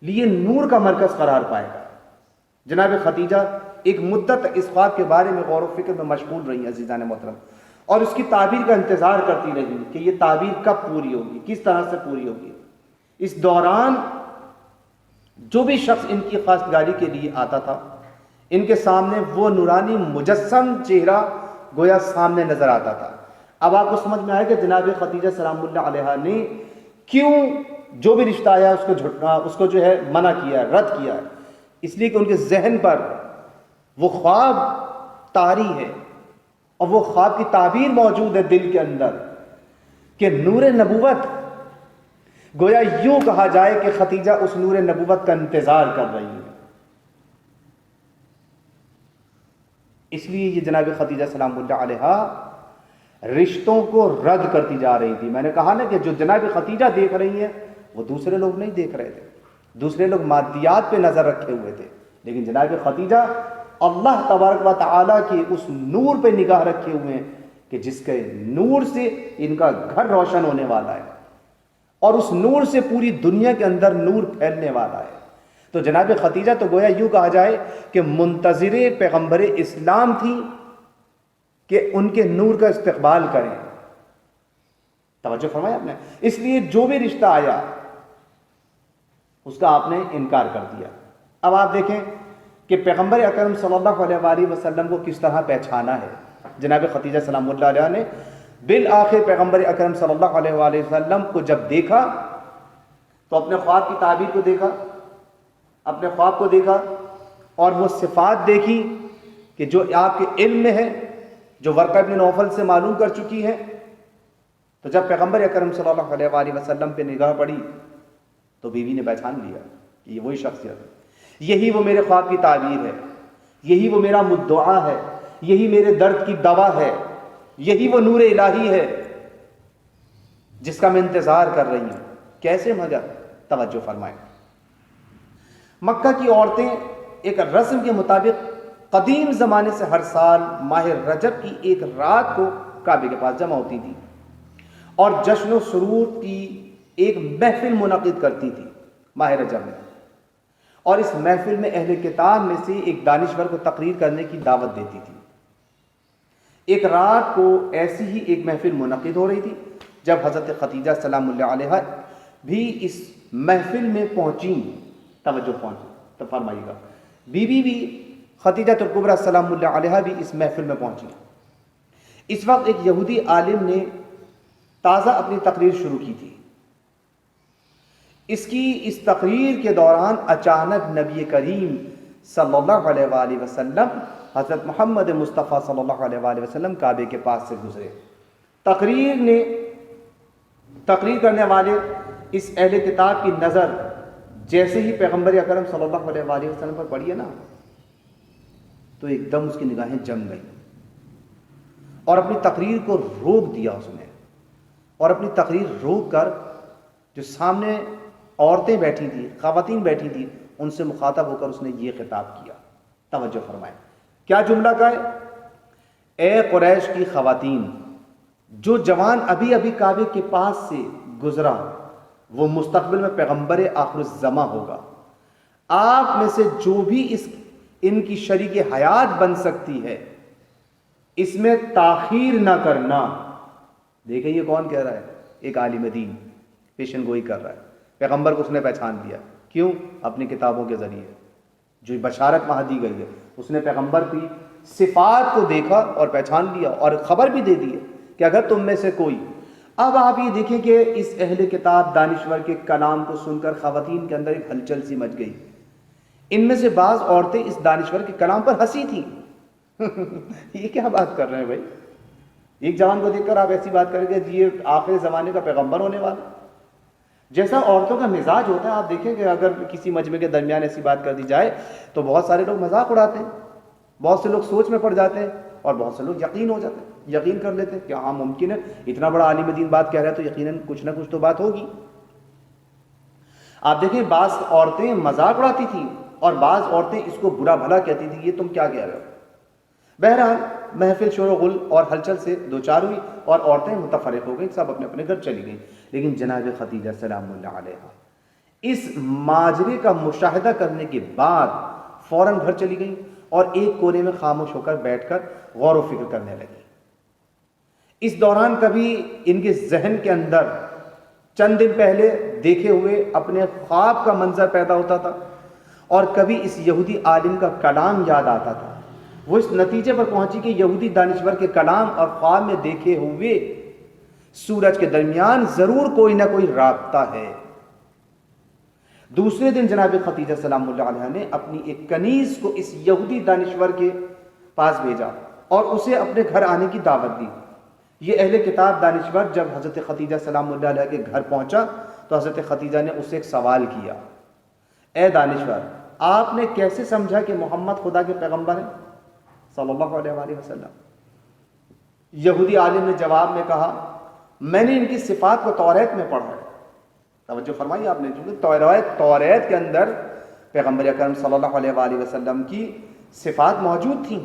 لیے نور کا مرکز قرار پائے گا۔ جناب خدیجہ ایک مدت اس خواب کے بارے میں غور و فکر میں مشغول رہی عزیزان محترم، اور اس کی تعبیر کا انتظار کرتی رہی کہ یہ تعبیر کب پوری ہوگی، کس طرح سے پوری ہوگی۔ اس دوران جو بھی شخص ان کی خواستگاری کے لیے آتا تھا، ان کے سامنے وہ نورانی مجسم چہرہ گویا سامنے نظر آتا تھا۔ اب آپ کو سمجھ میں آئے کہ جناب خدیجہ سلام اللہ علیہا نے کیوں جو بھی رشتہ آیا اس کو جو ہے منع کیا ہے، رد کیا ہے۔ اس لیے کہ ان کے ذہن پر وہ خواب طاری ہے، اور وہ خواب کی تعبیر موجود ہے دل کے اندر کہ نور نبوت، گویا یوں کہا جائے کہ خدیجہ اس نور نبوت کا انتظار کر رہی ہے۔ اس لیے یہ جناب خدیجہ سلام اللہ علیہا رشتوں کو رد کرتی جا رہی تھی۔ میں نے کہا نا کہ جو جناب خدیجہ دیکھ رہی ہیں وہ دوسرے لوگ نہیں دیکھ رہے تھے، دوسرے لوگ مادیات پہ نظر رکھے ہوئے تھے، لیکن جناب خدیجہ اللہ تبارک و تعالیٰ کی اس نور پہ نگاہ رکھے ہوئے ہیں کہ جس کے نور سے ان کا گھر روشن ہونے والا ہے، اور اس نور سے پوری دنیا کے اندر نور پھیلنے والا ہے۔ تو جناب خدیجہ تو گویا یوں کہا جائے کہ منتظر پیغمبر اسلام تھی کہ ان کے نور کا استقبال کریں۔ توجہ فرمایا آپ نے؟ اس لیے جو بھی رشتہ آیا اس کا آپ نے انکار کر دیا۔ اب آپ دیکھیں کہ پیغمبر اکرم صلی اللہ علیہ وآلہ وسلم کو کس طرح پہچانا ہے۔ جناب خدیجہ سلام اللہ علیہ نے بالآخر پیغمبر اکرم صلی اللہ علیہ وآلہ وسلم کو جب دیکھا تو اپنے خواب کی تعبیر کو دیکھا، اپنے خواب کو دیکھا، اور وہ صفات دیکھی کہ جو آپ کے علم میں ہے، جو ورقہ ابن نوفل سے معلوم کر چکی ہے۔ تو جب پیغمبر اکرم صلی اللہ علیہ وآلہ وسلم پہ نگاہ پڑی تو بیوی نے پہچان لیا کہ یہ وہی شخصیت ہے، یہی وہ میرے خواب کی تعبیر ہے، یہی وہ میرا مدعا ہے، یہی میرے درد کی دوا ہے، یہی وہ نور الہی ہے جس کا میں انتظار کر رہی ہوں۔ کیسے مگر؟ توجہ فرمائیں۔ مکہ کی عورتیں ایک رسم کے مطابق قدیم زمانے سے ہر سال ماہ رجب کی ایک رات کو کعبے کے پاس جمع ہوتی تھی اور جشن و سرور کی ایک محفل منعقد کرتی تھی ماہ رجب میں، اور اس محفل میں اہل کتاب میں سے ایک دانشور کو تقریر کرنے کی دعوت دیتی تھی۔ ایک رات کو ایسی ہی ایک محفل منعقد ہو رہی تھی جب حضرت خدیجہ سلام اللہ علیہا بھی اس محفل میں پہنچیں۔ توجہ تو فرمائیے گا، بیوی بھی خدیجہ الکبریٰ سلام اللہ علیہا بھی اس محفل میں پہنچی۔ اس وقت ایک یہودی عالم نے تازہ اپنی تقریر شروع کی تھی۔ اس تقریر کے دوران اچانک نبی کریم صلی اللہ علیہ وآلہ وسلم، حضرت محمد مصطفیٰ صلی اللہ علیہ وآلہ وسلم کعبے کے پاس سے گزرے۔ تقریر کرنے والے اس اہل کتاب کی نظر جیسے ہی پیغمبر اکرم صلی اللہ علیہ وآلہ وسلم پر پڑی ہے نا، تو ایک دم اس کی نگاہیں جم گئیں اور اپنی تقریر کو روک دیا اس نے، اور اپنی تقریر روک کر جو سامنے عورتیں بیٹھی تھیں، خواتین بیٹھی تھیں، ان سے مخاطب ہو کر اس نے یہ خطاب کیا۔ توجہ فرمائیں، کیا جملہ کا ہے؟ اے قریش کی خواتین، جو جوان ابھی ابھی کعبے کے پاس سے گزرا وہ مستقبل میں پیغمبر آخر الزماں ہوگا۔ آپ میں سے جو بھی ان کی شریک حیات بن سکتی ہے، اس میں تاخیر نہ کرنا. دیکھیں یہ کون کہہ رہا ہے؟ ایک عالم دین پیشن گوئی کر رہا ہے. پیغمبر کو اس نے پہچان دیا. کیوں؟ اپنی کتابوں کے ذریعے جو بشارت وہاں دی گئی ہے، اس نے پیغمبر کی صفات کو دیکھا اور پہچان لیا اور خبر بھی دے دی ہے کہ اگر تم میں سے کوئی. اب آپ یہ دیکھیں کہ اس اہل کتاب دانشور کے کلام کو سن کر خواتین کے اندر ایک ہلچل سی مچ گئی. ان میں سے بعض عورتیں اس دانشور کے کلام پر ہنسی تھیں. یہ کیا بات کر رہے ہیں بھائی؟ ایک جوان کو دیکھ کر آپ ایسی بات کریں گے یہ آخر زمانے کا پیغمبر ہونے والا. جیسا عورتوں کا مزاج ہوتا ہے، آپ دیکھیں کہ اگر کسی مجمع کے درمیان ایسی بات کر دی جائے تو بہت سارے لوگ مذاق اڑاتے ہیں، بہت سے لوگ سوچ میں پڑ جاتے ہیں اور بہت سے لوگ یقین ہو جاتے ہیں، یقین کر لیتے ہیں کہ ہاں ممکن ہے، اتنا بڑا عالم دین بات کہہ رہا ہے تو یقیناً کچھ نہ کچھ تو بات ہوگی. آپ دیکھیں بعض عورتیں مذاق اڑاتی تھیں اور بعض عورتیں اس کو برا بھلا کہتی تھیں، یہ تم کیا کہہ رہے ہو. بہرحال محفل شور و غل اور ہلچل سے دوچار ہوئی اور عورتیں متفرق ہو گئیں، سب اپنے اپنے گھر چلی گئیں. لیکن جناب خدیجہ سلام اللہ علیہا اس ماجرے کا مشاہدہ کرنے کے بعد فوراً گھر چلی گئیں اور ایک کونے میں خاموش ہو کر بیٹھ کر غور و فکر کرنے لگی. اس دوران کبھی ان کے ذہن کے اندر چند دن پہلے دیکھے ہوئے اپنے خواب کا منظر پیدا ہوتا تھا اور کبھی اس یہودی عالم کا کلام یاد آتا تھا. وہ اس نتیجے پر پہنچی کہ یہودی دانشور کے کلام اور خواب میں دیکھے ہوئے سورج کے درمیان ضرور کوئی نہ کوئی رابطہ ہے. دوسرے دن جناب خدیجہ سلام اللہ علیہ نے اپنی ایک کنیز کو اس یہودی دانشور کے پاس بھیجا اور اسے اپنے گھر آنے کی دعوت دی. یہ اہل کتاب دانشور جب حضرت خدیجہ سلام اللہ علیہ کے گھر پہنچا تو حضرت خدیجہ نے اسے ایک سوال کیا، اے دانشور آپ نے کیسے سمجھا کہ محمد خدا کے پیغمبر ہیں صلی اللہ علیہ وآلہ وسلم؟ یہودی عالم نے جواب میں کہا میں نے ان کی صفات کو توریت میں پڑھا ہے. توجہ فرمائیے آپ نے، چونکہ توریت کے اندر پیغمبر اکرم صلی اللہ علیہ وآلہ وسلم کی صفات موجود تھیں.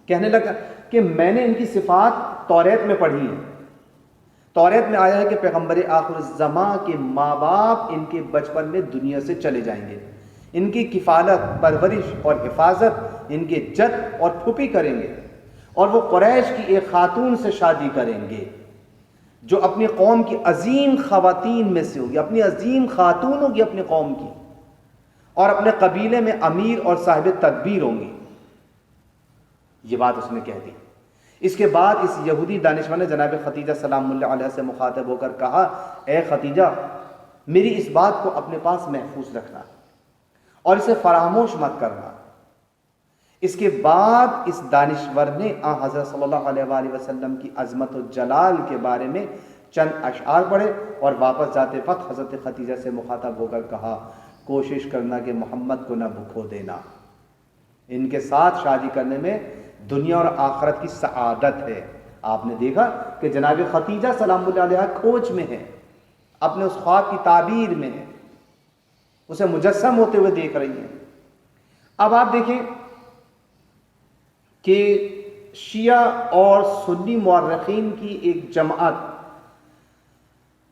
کہنے لگا کہ میں نے ان کی صفات توریت میں پڑھی ہیں. توریت میں آیا ہے کہ پیغمبر آخر الزماں کے ماں باپ ان کے بچپن میں دنیا سے چلے جائیں گے، ان کی کفالت پرورش اور حفاظت ان کے جد اور پھوپھی کریں گے اور وہ قریش کی ایک خاتون سے شادی کریں گے جو اپنی قوم کی عظیم خواتین میں سے ہوگی، اپنی عظیم خاتون ہوگی اپنی قوم کی، اور اپنے قبیلے میں امیر اور صاحب تدبیر ہوں گی. یہ بات اس نے کہہ دی. اس کے بعد اس یہودی دانشور نے جناب خدیجہ سلام اللہ علیہ سے مخاطب ہو کر کہا اے خدیجہ میری اس بات کو اپنے پاس محفوظ رکھنا اور اسے فراموش مت کرنا. اس کے بعد اس دانشور نے حضرت صلی اللہ علیہ وآلہ وسلم کی عظمت و جلال کے بارے میں چند اشعار پڑھے اور واپس جاتے وقت حضرت خدیجہ سے مخاطب ہو کر کہا کوشش کرنا کہ محمد کو نہ بھکو دینا، ان کے ساتھ شادی کرنے میں دنیا اور آخرت کی سعادت ہے. آپ نے دیکھا کہ جناب خدیجہ سلام اللہ علیہ کھوج میں ہے، اپنے اس خواب کی تعبیر میں ہے، اسے مجسم ہوتے ہوئے دیکھ رہی ہیں. اب آپ دیکھیں کہ شیعہ اور سنی مورخین کی ایک جماعت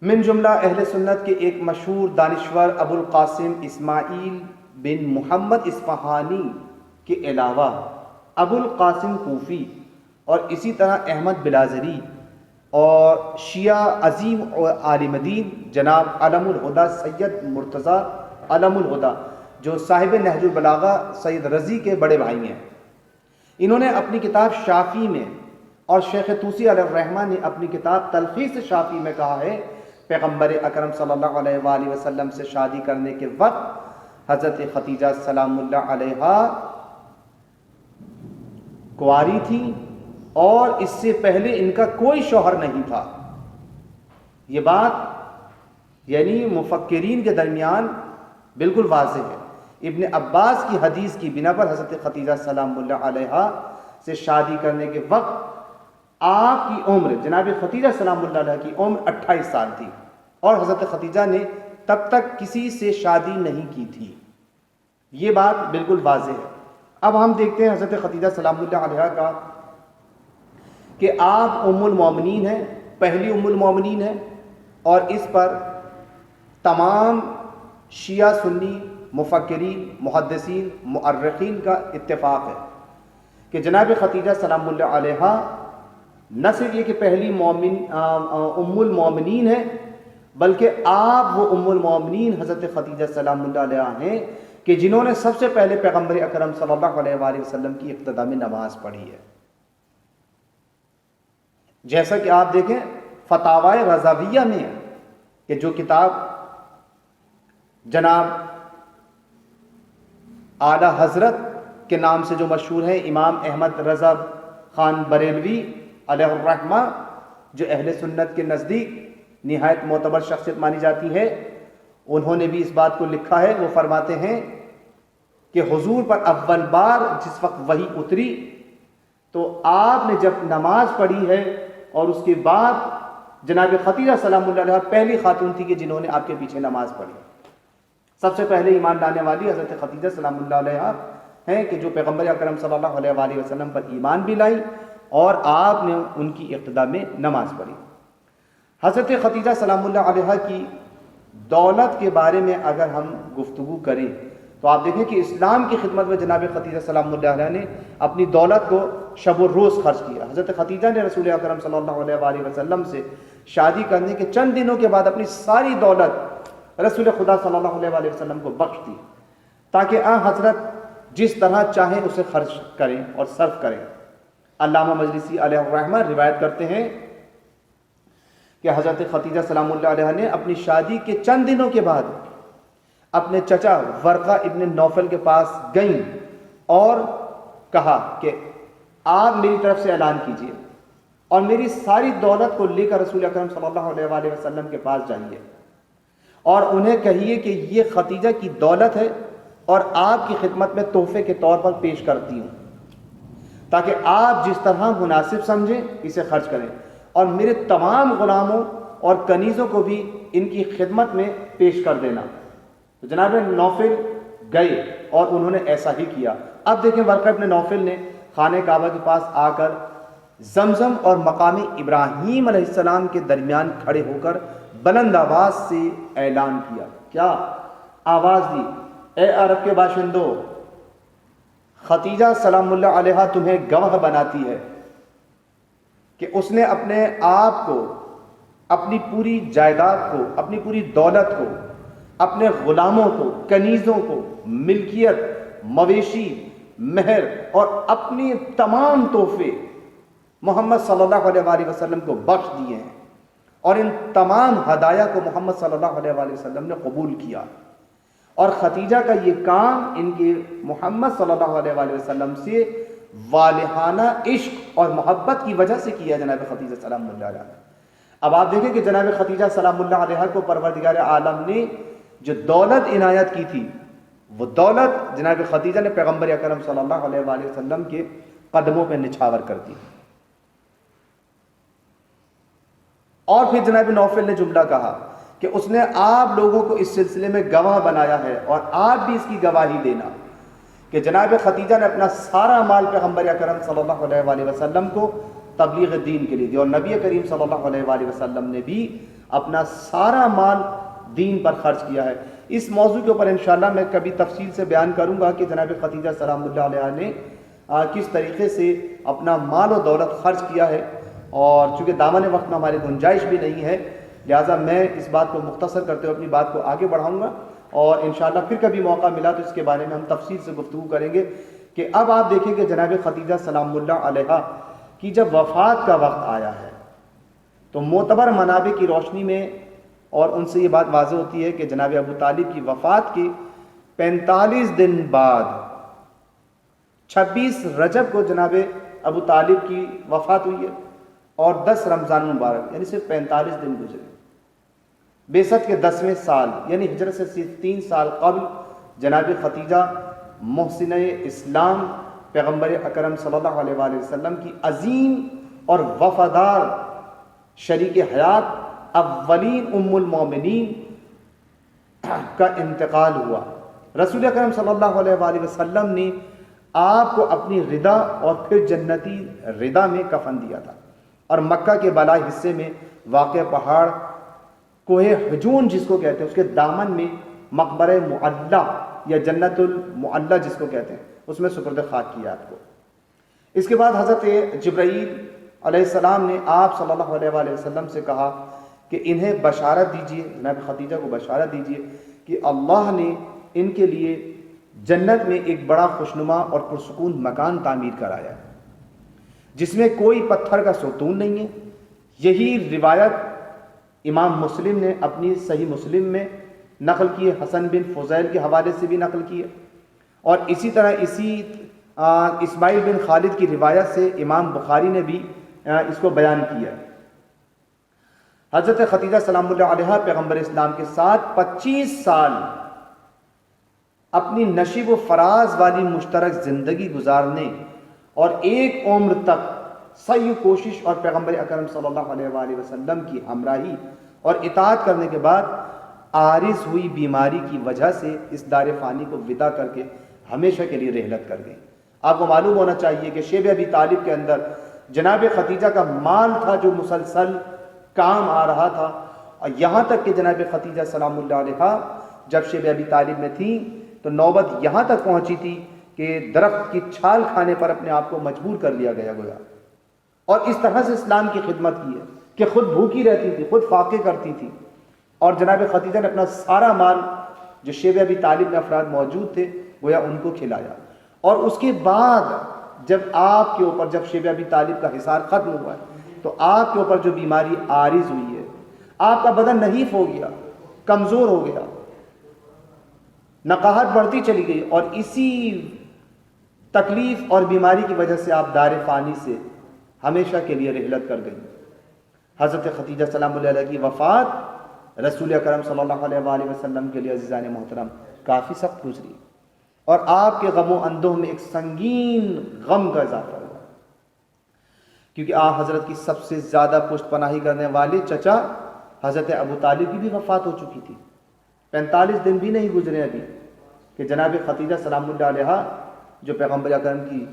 من جملہ اہل سنت کے ایک مشہور دانشور ابو القاسم اسماعیل بن محمد اصفہانی کے علاوہ ابو القاسم کوفی اور اسی طرح احمد بلازری اور شیعہ عظیم عالم دین جناب علم الہدیٰ سید مرتضیٰ علم الہدیٰ جو صاحب نہج البلاغہ سید رضی کے بڑے بھائی ہیں، انہوں نے اپنی کتاب شافی میں اور شیخ طوسی علیہ الرحمن نے اپنی کتاب تلخیص شافی میں کہا ہے پیغمبر اکرم صلی اللہ علیہ وآلہ وسلم سے شادی کرنے کے وقت حضرت خدیجہ سلام اللہ علیہا کنواری تھی اور اس سے پہلے ان کا کوئی شوہر نہیں تھا. یہ بات یعنی مفکرین کے درمیان بالکل واضح ہے. ابن عباس کی حدیث کی بنا پر حضرت خدیجہ سلام اللہ علیہا سے شادی کرنے کے وقت آپ کی عمر جناب خدیجہ سلام اللہ علیہ کی عمر 28 سال تھی اور حضرت خدیجہ نے تب تک کسی سے شادی نہیں کی تھی. یہ بات بالکل واضح ہے. اب ہم دیکھتے ہیں حضرت خدیجہ سلام اللہ علیہ کا کہ آپ ام المومنین ہیں، پہلی ام المومنین ہیں، اور اس پر تمام شیعہ سنی مفکرین محدثین مؤرخین کا اتفاق ہے کہ جناب خدیجہ سلام اللہ علیہا نہ صرف یہ کہ پہلی ام المومنین ہے، بلکہ آپ وہ ام المومنین حضرت خدیجہ سلام اللہ علیہا ہیں کہ جنہوں نے سب سے پہلے پیغمبر اکرم صلی اللہ علیہ وآلہ وسلم کی ابتدا میں نماز پڑھی ہے۔ جیسا کہ آپ دیکھیں فتاوی رضاویہ میں کہ جو کتاب جناب اعلی حضرت کے نام سے جو مشہور ہے، امام احمد رضا خان بریلوی علیہ الرحمہ، جو اہل سنت کے نزدیک نہایت معتبر شخصیت مانی جاتی ہے، انہوں نے بھی اس بات کو لکھا ہے۔ وہ فرماتے ہیں کہ حضور پر اول بار جس وقت وحی اتری تو آپ نے جب نماز پڑھی ہے، اور اس کے بعد جناب خدیجہ سلام اللہ علیہ پہلی خاتون تھی کہ جنہوں نے آپ کے پیچھے نماز پڑھی۔ سب سے پہلے ایمان لانے والی حضرت خدیجہ سلام اللہ علیہ ہیں کہ جو پیغمبر اکرم صلی اللہ علیہ وآلہ وسلم پر ایمان بھی لائی اور آپ نے ان کی ابتدا میں نماز پڑھی۔ حضرت خدیجہ سلام اللہ علیہ کی دولت کے بارے میں اگر ہم گفتگو کریں تو آپ دیکھیں کہ اسلام کی خدمت میں جناب خدیجہ سلام اللہ علیہ نے اپنی دولت کو شب و روز خرچ کیا۔ حضرت خدیجہ نے رسول اکرم صلی اللہ علیہ وآلہ وسلم سے شادی کرنے کے چند دنوں کے بعد اپنی ساری دولت رسول خدا صلی اللہ علیہ وآلہ وسلم کو بخش دی، تاکہ حضرت جس طرح چاہیں اسے خرچ کریں اور صرف کریں۔ علامہ مجلسی علیہ الرحمہ روایت کرتے ہیں کہ حضرت خدیجہ سلام اللہ علیہ نے اپنی شادی کے چند دنوں کے بعد اپنے چچا ورقہ ابن نوفل کے پاس گئیں اور کہا کہ آپ میری طرف سے اعلان کیجئے اور میری ساری دولت کو لے کر رسول اکرم صلی اللہ علیہ وآلہ وسلم کے پاس جائیے اور انہیں کہیے کہ یہ خدیجہ کی دولت ہے اور آپ کی خدمت میں تحفے کے طور پر پیش کرتی ہوں، تاکہ آپ جس طرح مناسب سمجھیں اسے خرچ کریں، اور میرے تمام غلاموں اور کنیزوں کو بھی ان کی خدمت میں پیش کر دینا۔ تو جناب نوفل گئے اور انہوں نے ایسا ہی کیا۔ اب دیکھیں ورقہ ابن نوفل نے خانہ کعبہ کے پاس آ کر زمزم اور مقام ابراہیم علیہ السلام کے درمیان کھڑے ہو کر بلند آواز سے اعلان کیا۔ کیا آواز دی؟ اے عرب کے باشندوں، خدیجہ سلام اللہ علیہ تمہیں گواہ بناتی ہے کہ اس نے اپنے آپ کو، اپنی پوری جائیداد کو، اپنی پوری دولت کو، اپنے غلاموں کو، کنیزوں کو، ملکیت، مویشی، مہر اور اپنی تمام تحفے محمد صلی اللہ علیہ وآلہ وسلم کو بخش دیے ہیں، اور ان تمام ہدایہ کو محمد صلی اللہ علیہ وآلہ وسلم نے قبول کیا۔ اور خدیجہ کا یہ کام ان کے محمد صلی اللہ علیہ وآلہ وسلم سے والہانہ عشق اور محبت کی وجہ سے کیا جناب خدیجہ سلام اللہ علیہ۔ اب آپ دیکھیں کہ جناب خدیجہ سلام اللہ علیہ کو پروردگار عالم نے جو دولت عنایت کی تھی، وہ دولت جناب خدیجہ نے پیغمبر اکرم صلی اللہ علیہ وآلہ وسلم کے قدموں پہ نچھاور کر دی۔ اور پھر جناب نوفل نے جملہ کہا کہ اس نے آپ لوگوں کو اس سلسلے میں گواہ بنایا ہے، اور آپ بھی اس کی گواہی دینا کہ جناب خدیجہ نے اپنا سارا مال پیغمبر اکرم صلی اللہ علیہ وآلہ وسلم کو تبلیغ دین کے لیے دیا، اور نبی کریم صلی اللہ علیہ وآلہ وسلم نے بھی اپنا سارا مال دین پر خرچ کیا ہے۔ اس موضوع کے اوپر انشاءاللہ میں کبھی تفصیل سے بیان کروں گا کہ جناب خدیجہ سلام اللہ علیہ نے کس طریقے سے اپنا مال و دولت خرچ کیا ہے، اور چونکہ دامن وقت میں ہماری گنجائش بھی نہیں ہے، لہٰذا میں اس بات کو مختصر کرتے ہوئے اپنی بات کو آگے بڑھاؤں گا، اور انشاءاللہ پھر کبھی موقع ملا تو اس کے بارے میں ہم تفصیل سے گفتگو کریں گے۔ کہ اب آپ دیکھیں کہ جناب خدیجہ سلام اللہ علیہ کی جب وفات کا وقت آیا ہے تو معتبر منابع کی روشنی میں اور ان سے یہ بات واضح ہوتی ہے کہ جناب ابو طالب کی وفات کے 45 دن بعد 26 رجب کو جناب ابو طالب کی وفات ہوئی ہے، اور 10 رمضان مبارک یعنی صرف 45 دن گزرے۔ بعثت کے 10ویں سال یعنی ہجرت سے صرف 3 سال قبل جناب خدیجہ محسنہ اسلام پیغمبر اکرم صلی اللہ علیہ وآلہ وسلم کی عظیم اور وفادار شریک حیات اولین ام المومنین کا انتقال ہوا۔ رسول اکرم صلی اللہ علیہ وآلہ وسلم نے آپ کو اپنی ردا اور پھر جنتی ردا میں کفن دیا تھا، اور مکہ کے بالائی حصے میں واقع پہاڑ کوہ حجون جس کو کہتے ہیں اس کے دامن میں مقبرہ معلّہ یا جنت المعلّہ جس کو کہتے ہیں اس میں سپرد خاک کیا آپ کو۔ اس کے بعد حضرت جبرائیل علیہ السلام نے آپ صلی اللہ علیہ وآلہ وسلم سے کہا کہ انہیں بشارت دیجیے، جناب خدیجہ کو بشارت دیجیے کہ اللہ نے ان کے لیے جنت میں ایک بڑا خوشنما اور پرسکون مکان تعمیر کرایا ہے جس میں کوئی پتھر کا ستون نہیں ہے۔ یہی روایت امام مسلم نے اپنی صحیح مسلم میں نقل کی ہے، حسن بن فضیل کے حوالے سے بھی نقل کی ہے، اور اسی طرح اسماعیل بن خالد کی روایت سے امام بخاری نے بھی اس کو بیان کیا ہے۔ حضرت خدیجہ سلام اللہ علیہا پیغمبر اسلام کے ساتھ 25 سال اپنی نشیب و فراز والی مشترک زندگی گزارنے اور ایک عمر تک سعی و کوشش اور پیغمبر اکرم صلی اللہ علیہ وآلہ وسلم کی ہمراہی اور اطاعت کرنے کے بعد عارض ہوئی بیماری کی وجہ سے اس دار فانی کو ودا کر کے ہمیشہ کے لیے رحلت کر گئی۔ آپ کو معلوم ہونا چاہیے کہ شیب ابی طالب کے اندر جناب خدیجہ کا مال تھا جو مسلسل کام آ رہا تھا، اور یہاں تک کہ جناب خدیجہ سلام اللہ علیہا جب شیب ابی طالب میں تھیں تو نوبت یہاں تک پہنچی تھی کہ درخت کی چھال کھانے پر اپنے آپ کو مجبور کر لیا گیا، اور اس طرح سے اسلام کی خدمت کی ہے کہ خود بھوکی رہتی تھی، خود فاقے کرتی تھی، اور جناب خدیجہ نے اپنا سارا مال جو شیب ابی طالب میں افراد موجود تھے گویا ان کو کھلایا۔ اور اس کے بعد جب آپ کے اوپر جب شیب ابی طالب کا حصار ختم ہوا ہے تو آپ کے اوپر جو بیماری عارض ہوئی ہے، آپ کا بدن نحیف ہو گیا، کمزور ہو گیا، نقاہت بڑھتی چلی گئی، اور اسی تکلیف اور بیماری کی وجہ سے آپ دار فانی سے ہمیشہ کے لیے رحلت کر گئی۔ حضرت خدیجہ سلام اللہ علیہ کی وفات رسول اکرم صلی اللہ علیہ وآلہ وسلم کے لیے عزیزان محترم کافی سخت گزری، اور آپ کے غم و اندوہ میں ایک سنگین غم کا اضافہ ہوا، کیونکہ آپ حضرت کی سب سے زیادہ پشت پناہی کرنے والے چچا حضرت ابو طالب کی بھی وفات ہو چکی تھی۔ 45 دن بھی نہیں گزرے ابھی کہ جناب خدیجہ سلام اللہ علیہا جو پیغمبر اکرم کی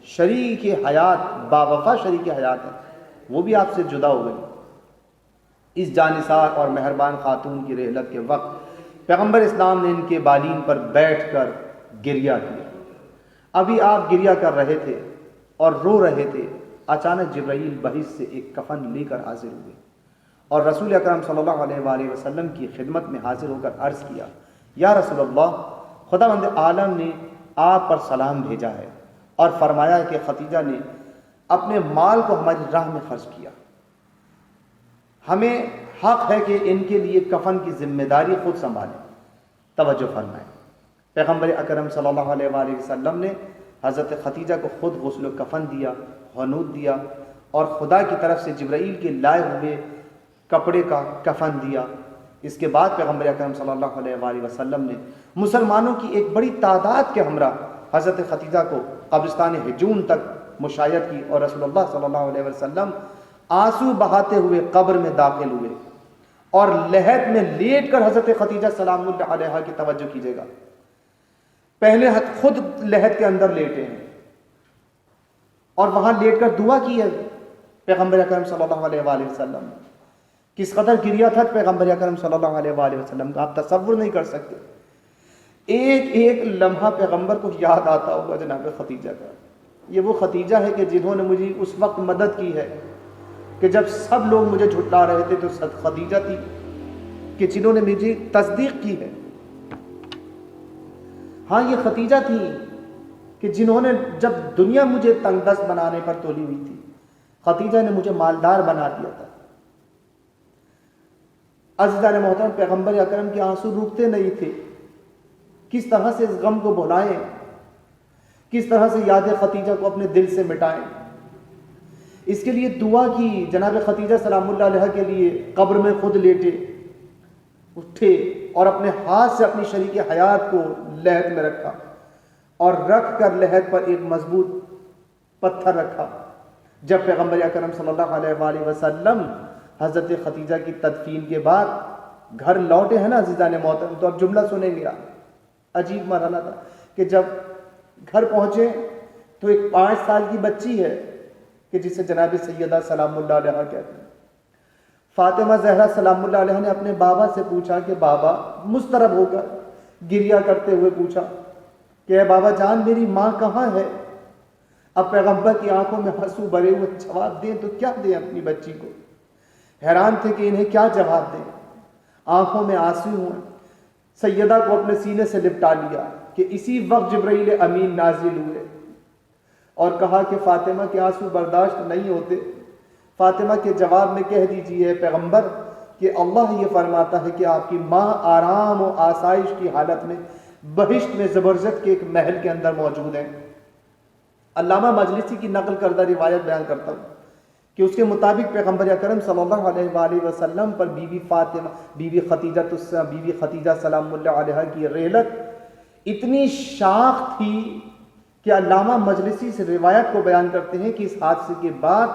شریک حیات، باوفا شریک حیات ہے، وہ بھی آپ سے جدا ہو گئی۔ اس جانثار اور مہربان خاتون کی رحلت کے وقت پیغمبر اسلام نے ان کے بالین پر بیٹھ کر گریہ کیا۔ ابھی آپ گریہ کر رہے تھے اور رو رہے تھے، اچانک جبرائیل بہشت سے ایک کفن لے کر حاضر ہوئے اور رسول اکرم صلی اللہ علیہ وآلہ وسلم کی خدمت میں حاضر ہو کر عرض کیا، یا رسول اللہ، خداوند عالم نے آپ پر سلام بھیجا ہے اور فرمایا کہ خدیجہ نے اپنے مال کو ہماری راہ میں خرچ کیا، ہمیں حق ہے کہ ان کے لیے کفن کی ذمہ داری خود سنبھالیں۔ توجہ فرمائیں، پیغمبر اکرم صلی اللہ علیہ وآلہ وسلم نے حضرت خدیجہ کو خود غسل و کفن دیا، حنوط دیا، اور خدا کی طرف سے جبرائیل کے لائے ہوئے کپڑے کا کفن دیا۔ اس کے بعد پیغمبر اکرم صلی اللہ علیہ وآلہ وسلم نے مسلمانوں کی ایک بڑی تعداد کے ہمراہ حضرت خدیجہ کو قبرستان ہجون تک مشایعت کی، اور رسول اللہ صلی اللہ علیہ وسلم آنسو بہاتے ہوئے قبر میں داخل ہوئے، اور لحد میں لیٹ کر حضرت خدیجہ سلام اللہ علیہا کی توجہ کیجیے گا، پہلے خود لحد کے اندر لیٹے ہیں اور وہاں لیٹ کر دعا کی ہے پیغمبر اکرم صلی اللہ علیہ وآلہ وسلم۔ کس قدر گریہ تھا پیغمبر اکرم صلی اللہ علیہ وآلہ وسلم کا آپ تصور نہیں کر سکتے۔ ایک ایک لمحہ پیغمبر کو یاد آتا ہوگا جناب خدیجہ کا۔ یہ وہ خدیجہ ہے کہ جنہوں نے مجھے اس وقت مدد کی ہے کہ جب سب لوگ مجھے جھٹلا رہے تھے، تو خدیجہ تھی کہ جنہوں نے مجھے تصدیق کی ہے۔ ہاں، یہ خدیجہ تھی کہ جنہوں نے جب دنیا مجھے تنگ دست بنانے پر تولی ہوئی تھی، خدیجہ نے مجھے مالدار بنا دیا تھا۔ عزیزان محترم، پیغمبر اکرم کے آنسو رکتے نہیں تھے۔ کس طرح سے اس غم کو بھلائیں، کس طرح سے یاد خدیجہ کو اپنے دل سے مٹائیں، اس کے لیے دعا کی۔ جناب خدیجہ سلام اللہ علیہ کے لیے قبر میں خود لیٹے، اٹھے اور اپنے ہاتھ سے اپنی شریک حیات کو لحد میں رکھا، اور رکھ کر لحد پر ایک مضبوط پتھر رکھا۔ جب پیغمبر اکرم صلی اللہ علیہ وآلہ وسلم حضرت خدیجہ کی تدفین کے بعد گھر لوٹے ہیں نا عزیزان محترم، تو اب جملہ سنیں گے آپ، عجیب مرحلہ تھا کہ جب گھر پہنچے تو ایک 5 سال کی بچی ہے کہ جسے جناب سیدہ سلام اللہ علیہ کہتے ہیں، فاطمہ زہرا سلام اللہ علیہ نے اپنے بابا سے پوچھا کہ بابا، مضطرب ہو کر گریہ کرتے ہوئے پوچھا کہ اے بابا جان، میری ماں کہاں ہے؟ اب پیغمبر کی آنکھوں میں آنسو بھرے ہوئے، جواب دیں تو کیا دیں اپنی بچی کو؟ حیران تھے کہ انہیں کیا جواب دیں، آنکھوں میں آنسو ہوئے، سیدہ کو اپنے سینے سے لپٹا لیا کہ اسی وقت جبرائیل امین نازل ہوئے اور کہا کہ فاطمہ کے آنسو برداشت نہیں ہوتے، فاطمہ کے جواب میں کہہ دیجئے پیغمبر کہ اللہ یہ فرماتا ہے کہ آپ کی ماں آرام و آسائش کی حالت میں بہشت میں زبرجد کے ایک محل کے اندر موجود ہیں۔ علامہ مجلسی کی نقل کردہ روایت بیان کرتا ہوں کہ اس کے مطابق پیغمبر اکرم صلی اللہ علیہ وآلہ وسلم پر بیوی فاطمہ، بیوی خدیجہ سلام اللہ علیہ کی رحلت اتنی شاخ تھی کہ علامہ مجلسی سے روایت کو بیان کرتے ہیں کہ اس حادثے کے بعد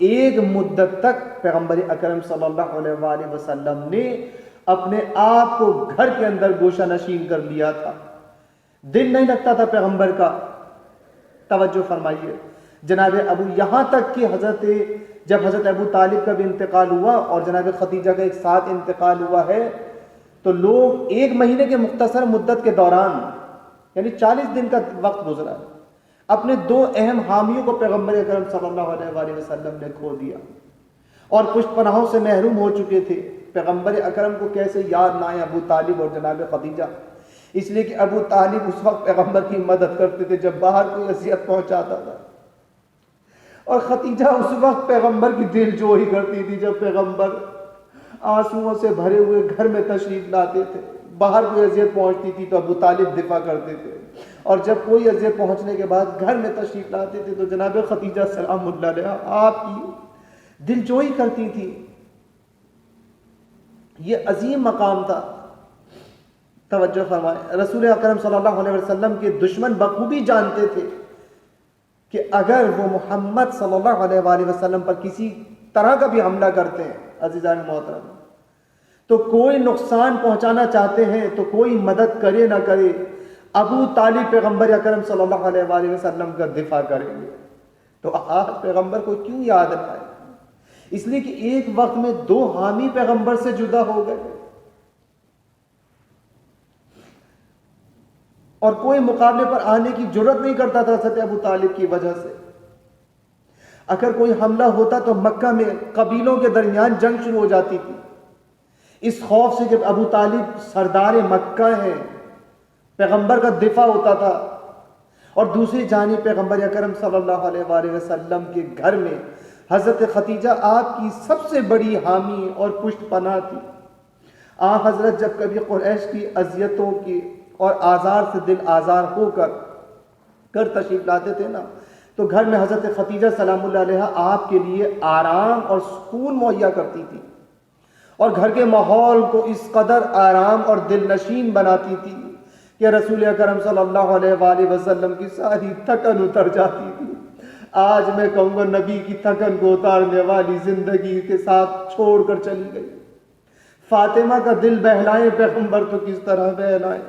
ایک مدت تک پیغمبر اکرم صلی اللہ علیہ وآلہ وسلم نے اپنے آپ کو گھر کے اندر گوشہ نشین کر لیا تھا، دل نہیں لگتا تھا پیغمبر کا۔ توجہ فرمائیے جناب ابو، یہاں تک کہ جب حضرت ابو طالب کا بھی انتقال ہوا اور جناب خدیجہ کا ایک ساتھ انتقال ہوا ہے تو لوگ 1 مہینے کے مختصر مدت کے دوران، یعنی 40 دن کا وقت گزرا، اپنے 2 اہم حامیوں کو پیغمبر اکرم صلی اللہ علیہ وآلہ وسلم نے کھو دیا اور پشت پناہوں سے محروم ہو چکے تھے۔ پیغمبر اکرم کو کیسے یاد نہ آئے ابو طالب اور جناب خدیجہ؟ اس لیے کہ ابو طالب اس وقت پیغمبر کی مدد کرتے تھے جب باہر کوئی اذیت پہنچاتا تھا، اور خدیجہ اس وقت پیغمبر کی دل جوئی کرتی تھی جب پیغمبر آنسوؤں سے بھرے ہوئے گھر میں تشریف لاتے تھے۔ باہر کوئی اذیت پہنچتی تھی تو ابو طالب دفاع کرتے تھے، اور جب کوئی اذیت پہنچنے کے بعد گھر میں تشریف لاتے تھے تو جناب خدیجہ سلام اللہ علیہا آپ کی دل جوئی کرتی تھی۔ یہ عظیم مقام تھا۔ توجہ فرمائیں، رسول اکرم صلی اللہ علیہ وسلم کے دشمن بخوبی جانتے تھے کہ اگر وہ محمد صلی اللہ علیہ وآلہ وسلم پر کسی طرح کا بھی حملہ کرتے ہیں عزیزان محترم، تو کوئی نقصان پہنچانا چاہتے ہیں تو کوئی مدد کرے نہ کرے، ابو طالب پیغمبر اکرم صلی اللہ علیہ وآلہ وسلم کا دفاع کریں گے۔ تو آج پیغمبر کو کیوں یاد نہ آئے؟ اس لیے کہ ایک وقت میں 2 حامی پیغمبر سے جدا ہو گئے اور کوئی مقابلے پر آنے کی جرت نہیں کرتا تھا حضرت ابو طالب کی وجہ سے۔ اگر کوئی حملہ ہوتا تو مکہ میں قبیلوں کے درمیان جنگ شروع ہو جاتی تھی، اس خوف سے کہ ابو طالب سردار مکہ ہیں، پیغمبر کا دفاع ہوتا تھا، اور دوسری جانب پیغمبر اکرم صلی اللہ علیہ وآلہ وسلم کے گھر میں حضرت خدیجہ آپ کی سب سے بڑی حامی اور پشت پناہ تھی۔ حضرت جب کبھی قریش کی اذیتوں کی اور آزار سے دل آزار ہو کر تشریف لاتے تھے نا، تو گھر میں حضرت خدیجہ سلام اللہ علیہ آپ کے لیے آرام اور سکون مہیا کرتی تھی، اور گھر کے ماحول کو اس قدر آرام اور دل نشین بناتی تھی کہ رسول اکرم صلی اللہ علیہ وآلہ وسلم کی ساری تھکن اتر جاتی تھی۔ آج میں کہوں گا نبی کی تھکن کو اتارنے والی زندگی کے ساتھ چھوڑ کر چلی گئی۔ فاطمہ کا دل بہلائے پیغمبر تو کس طرح بہلائے؟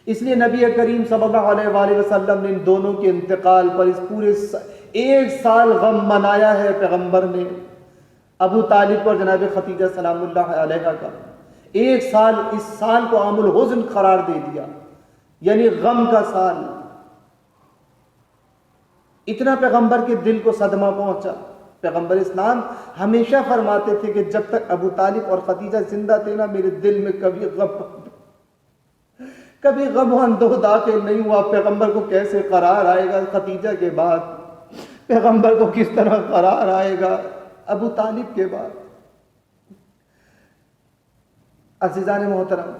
اس لیے نبی کریم صلی اللہ علیہ وآلہ وسلم نے ان دونوں کے انتقال پر اس پورے 1 سال غم منایا ہے پیغمبر نے، ابو طالب اور جناب خدیجہ سلام اللہ علیہ کا 1 سال، اس سال کو عام الحزن قرار دے دیا، یعنی غم کا سال۔ اتنا پیغمبر کے دل کو صدمہ پہنچا۔ پیغمبر اسلام ہمیشہ فرماتے تھے کہ جب تک ابو طالب اور خدیجہ زندہ تھے نا، میرے دل میں کبھی غم و اندوہ داخل نہیں ہوا۔ پیغمبر کو کیسے قرار آئے گا خدیجہ کے بعد؟ پیغمبر کو کس طرح قرار آئے گا ابو طالب کے بعد؟ عزیزان محترم،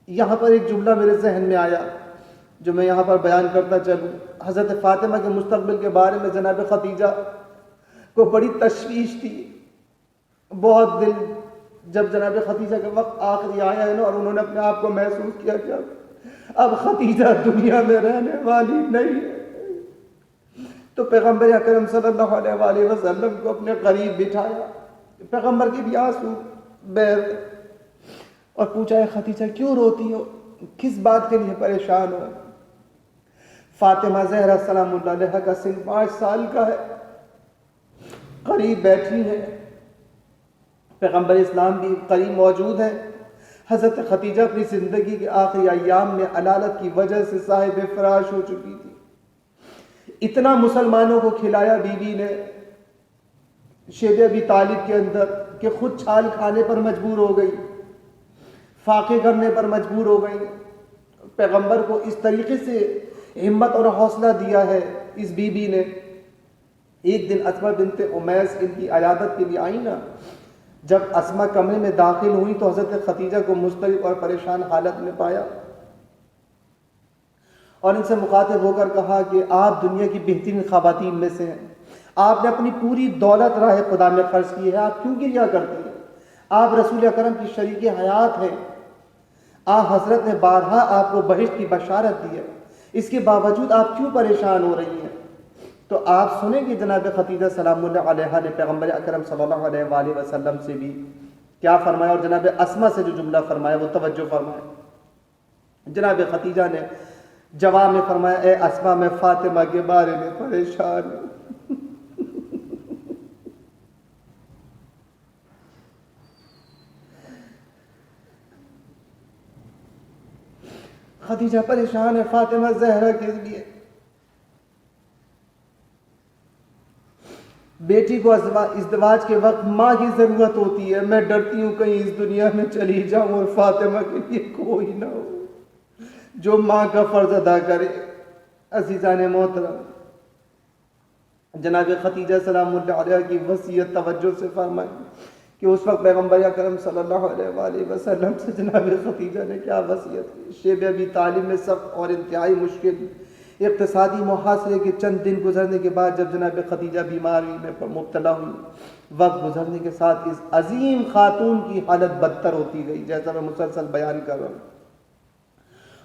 یہاں پر ایک جملہ میرے ذہن میں آیا جو میں یہاں پر بیان کرتا چلوں۔ حضرت فاطمہ کے مستقبل کے بارے میں جناب خدیجہ کو بڑی تشویش تھی، بہت دل، جب جناب خدیجہ کے وقت آخری آیا ہے نا، اور انہوں نے اپنے آپ کو محسوس کیا کہ اب خدیجہ دنیا میں رہنے والی نہیں ہے، تو پیغمبر اکرم صلی اللہ علیہ وآلہ وسلم کو اپنے قریب بٹھایا، پیغمبر کی بھی آنسو بہہ گئے، اور پوچھا ہے خدیجہ کیوں روتی ہو، کس بات کے لیے پریشان ہو؟ فاطمہ زہرا سلام اللہ علیہ کا سن 5 سال کا ہے، قریب بیٹھی ہے، پیغمبر اسلام بھی قریب موجود ہے، حضرت خدیجہ اپنی زندگی کے آخری ایام میں علالت کی وجہ سے صاحب فراش ہو چکی تھی۔ اتنا مسلمانوں کو کھلایا بیوی نے شیب ابی طالب کے اندر کہ خود چھال کھانے پر مجبور ہو گئی، فاقے کرنے پر مجبور ہو گئی۔ پیغمبر کو اس طریقے سے ہمت اور حوصلہ دیا ہے اس بیوی نے۔ ایک دن اسماء بنت امیس ان کی عیادت کے لیے آئی نا، جب اسماء کمرے میں داخل ہوئی تو حضرت خدیجہ کو مضطرب اور پریشان حالت میں پایا اور ان سے مخاطب ہو کر کہا کہ آپ دنیا کی بہترین خواتین میں سے ہیں، آپ نے اپنی پوری دولت راہ خدا میں خرچ کی ہے، آپ کیوں گریہ کرتی ہیں؟ آپ رسول اکرم کی شریک حیات ہیں، حضرت نے بارہا آپ کو بہشت کی بشارت دی ہے، اس کے باوجود آپ کیوں پریشان ہو رہی ہیں؟ تو آپ سنیں کہ جناب خدیجہ سلام اللہ علیہا نے پیغمبر اکرم صلی اللہ علیہ وآلہ وسلم سے بھی کیا فرمایا، اور جناب اسماء سے جو جملہ فرمایا وہ توجہ فرمائے۔ جناب خدیجہ نے جواب میں فرمایا، اے اسماء، میں فاطمہ کے بارے میں پریشان ہوں۔ خدیجہ پریشان ہے فاطمہ زہرا کے لیے۔ بیٹی کو ازدواج کے وقت ماں کی ضرورت ہوتی ہے، میں ڈرتی ہوں کہیں اس دنیا میں چلی جاؤں اور فاطمہ کے لیے کوئی نہ ہو جو ماں کا فرض ادا کرے۔ عزیزان محترم، جناب خدیجہ سلام اللہ علیہ کی وصیت توجہ سے فرمائیں کہ اس وقت پیغمبر اکرم صلی اللہ علیہ وآلہ وسلم سے جناب خدیجہ نے کیا وصیت کی۔ شیب ابی طالب میں سخت اور انتہائی مشکل اقتصادی محاصرے کے چند دن گزرنے کے بعد جب جناب خدیجہ بیماری میں مبتلا ہوئی، وقت گزرنے کے ساتھ اس عظیم خاتون کی حالت بدتر ہوتی گئی، جیسا میں مسلسل بیان کر رہا ہوں،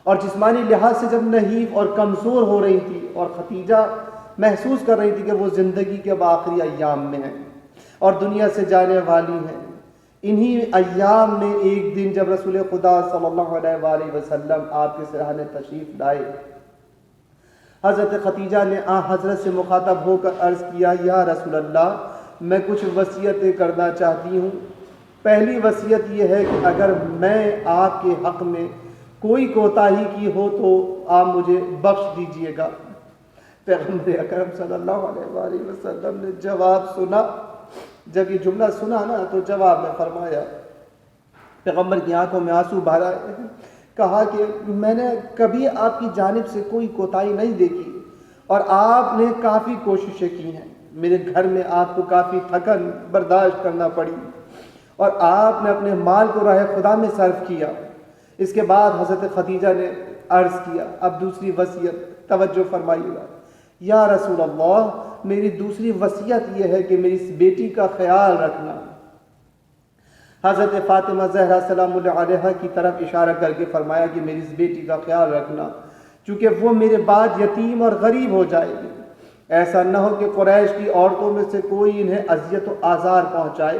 اور جسمانی لحاظ سے جب نحیف اور کمزور ہو رہی تھی، اور خدیجہ محسوس کر رہی تھی کہ وہ زندگی کے آخری ایام میں ہیں اور دنیا سے جانے والی ہیں۔ انہی ایام میں ایک دن جب رسول خدا صلی اللہ علیہ وآلہ وسلم آپ کے سرانے تشریف لائے، حضرت خدیجہ نے حضرت سے مخاطب ہو کر عرض کیا، یا رسول اللہ، میں کچھ وصیتیں کرنا چاہتی ہوں۔ پہلی وصیت یہ ہے کہ اگر میں آپ کے حق میں کوئی کوتاہی کی ہو تو آپ مجھے بخش دیجئے گا۔ پیغمبر اکرم صلی اللہ علیہ وآلہ وسلم نے جواب سنا، جب یہ جملہ سنا نا تو جواب میں فرمایا، پیغمبر کی آنکھوں میں آنسو بھر آئے، کہا کہ میں نے کبھی آپ کی جانب سے کوئی کوتاہی نہیں دیکھی اور آپ نے کافی کوششیں کی ہیں، میرے گھر میں آپ کو کافی تھکن برداشت کرنا پڑی اور آپ نے اپنے مال کو راہ خدا میں صرف کیا۔ اس کے بعد حضرت خدیجہ نے عرض کیا، اب دوسری وصیت توجہ فرمائیے گا، یا رسول اللہ، میری دوسری وصیت یہ ہے کہ میری اس بیٹی کا خیال رکھنا۔ حضرت فاطمہ زہرا سلام اللہ علیہا کی طرف اشارہ کر کے فرمایا کہ میری اس بیٹی کا خیال رکھنا، چونکہ وہ میرے بعد یتیم اور غریب ہو جائے گی۔ ایسا نہ ہو کہ قریش کی عورتوں میں سے کوئی انہیں اذیت و آزار پہنچائے،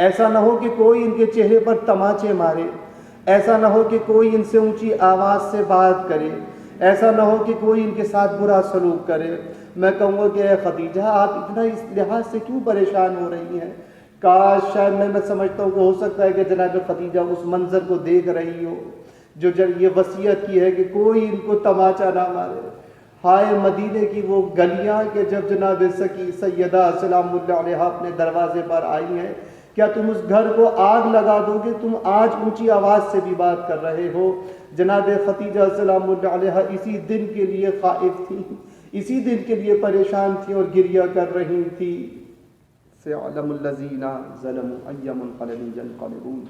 ایسا نہ ہو کہ کوئی ان کے چہرے پر تماچے مارے، ایسا نہ ہو کہ کوئی ان سے اونچی آواز سے بات کرے، ایسا نہ ہو کہ کوئی ان کے ساتھ برا سلوک کرے۔ میں کہوں گا کہ اے خدیجہ، آپ اتنا اس لحاظ سے کیوں پریشان ہو رہی ہیں؟ کاش شاید میں سمجھتا ہوں کہ ہو سکتا ہے کہ جناب خدیجہ اس منظر کو دیکھ رہی ہو جو جب یہ وصیت کی ہے کہ کوئی ان کو تماچا نہ مارے۔ ہائے مدینے کی وہ گلیاں کہ جب جناب سکی سیدہ سلام اللہ علیہا اپنے دروازے پر آئی ہیں، کیا تم اس گھر کو آگ لگا دو گے؟ تم آج اونچی آواز سے بھی بات کر رہے ہو۔ جناب خدیجہ سلام اللہ علیہا اسی دن کے لیے خائف تھی، اسی دن کے لیے پریشان تھی اور گریہ کر رہی تھی۔ سيعلم الذين ظلموا أي منقلب ينقلبون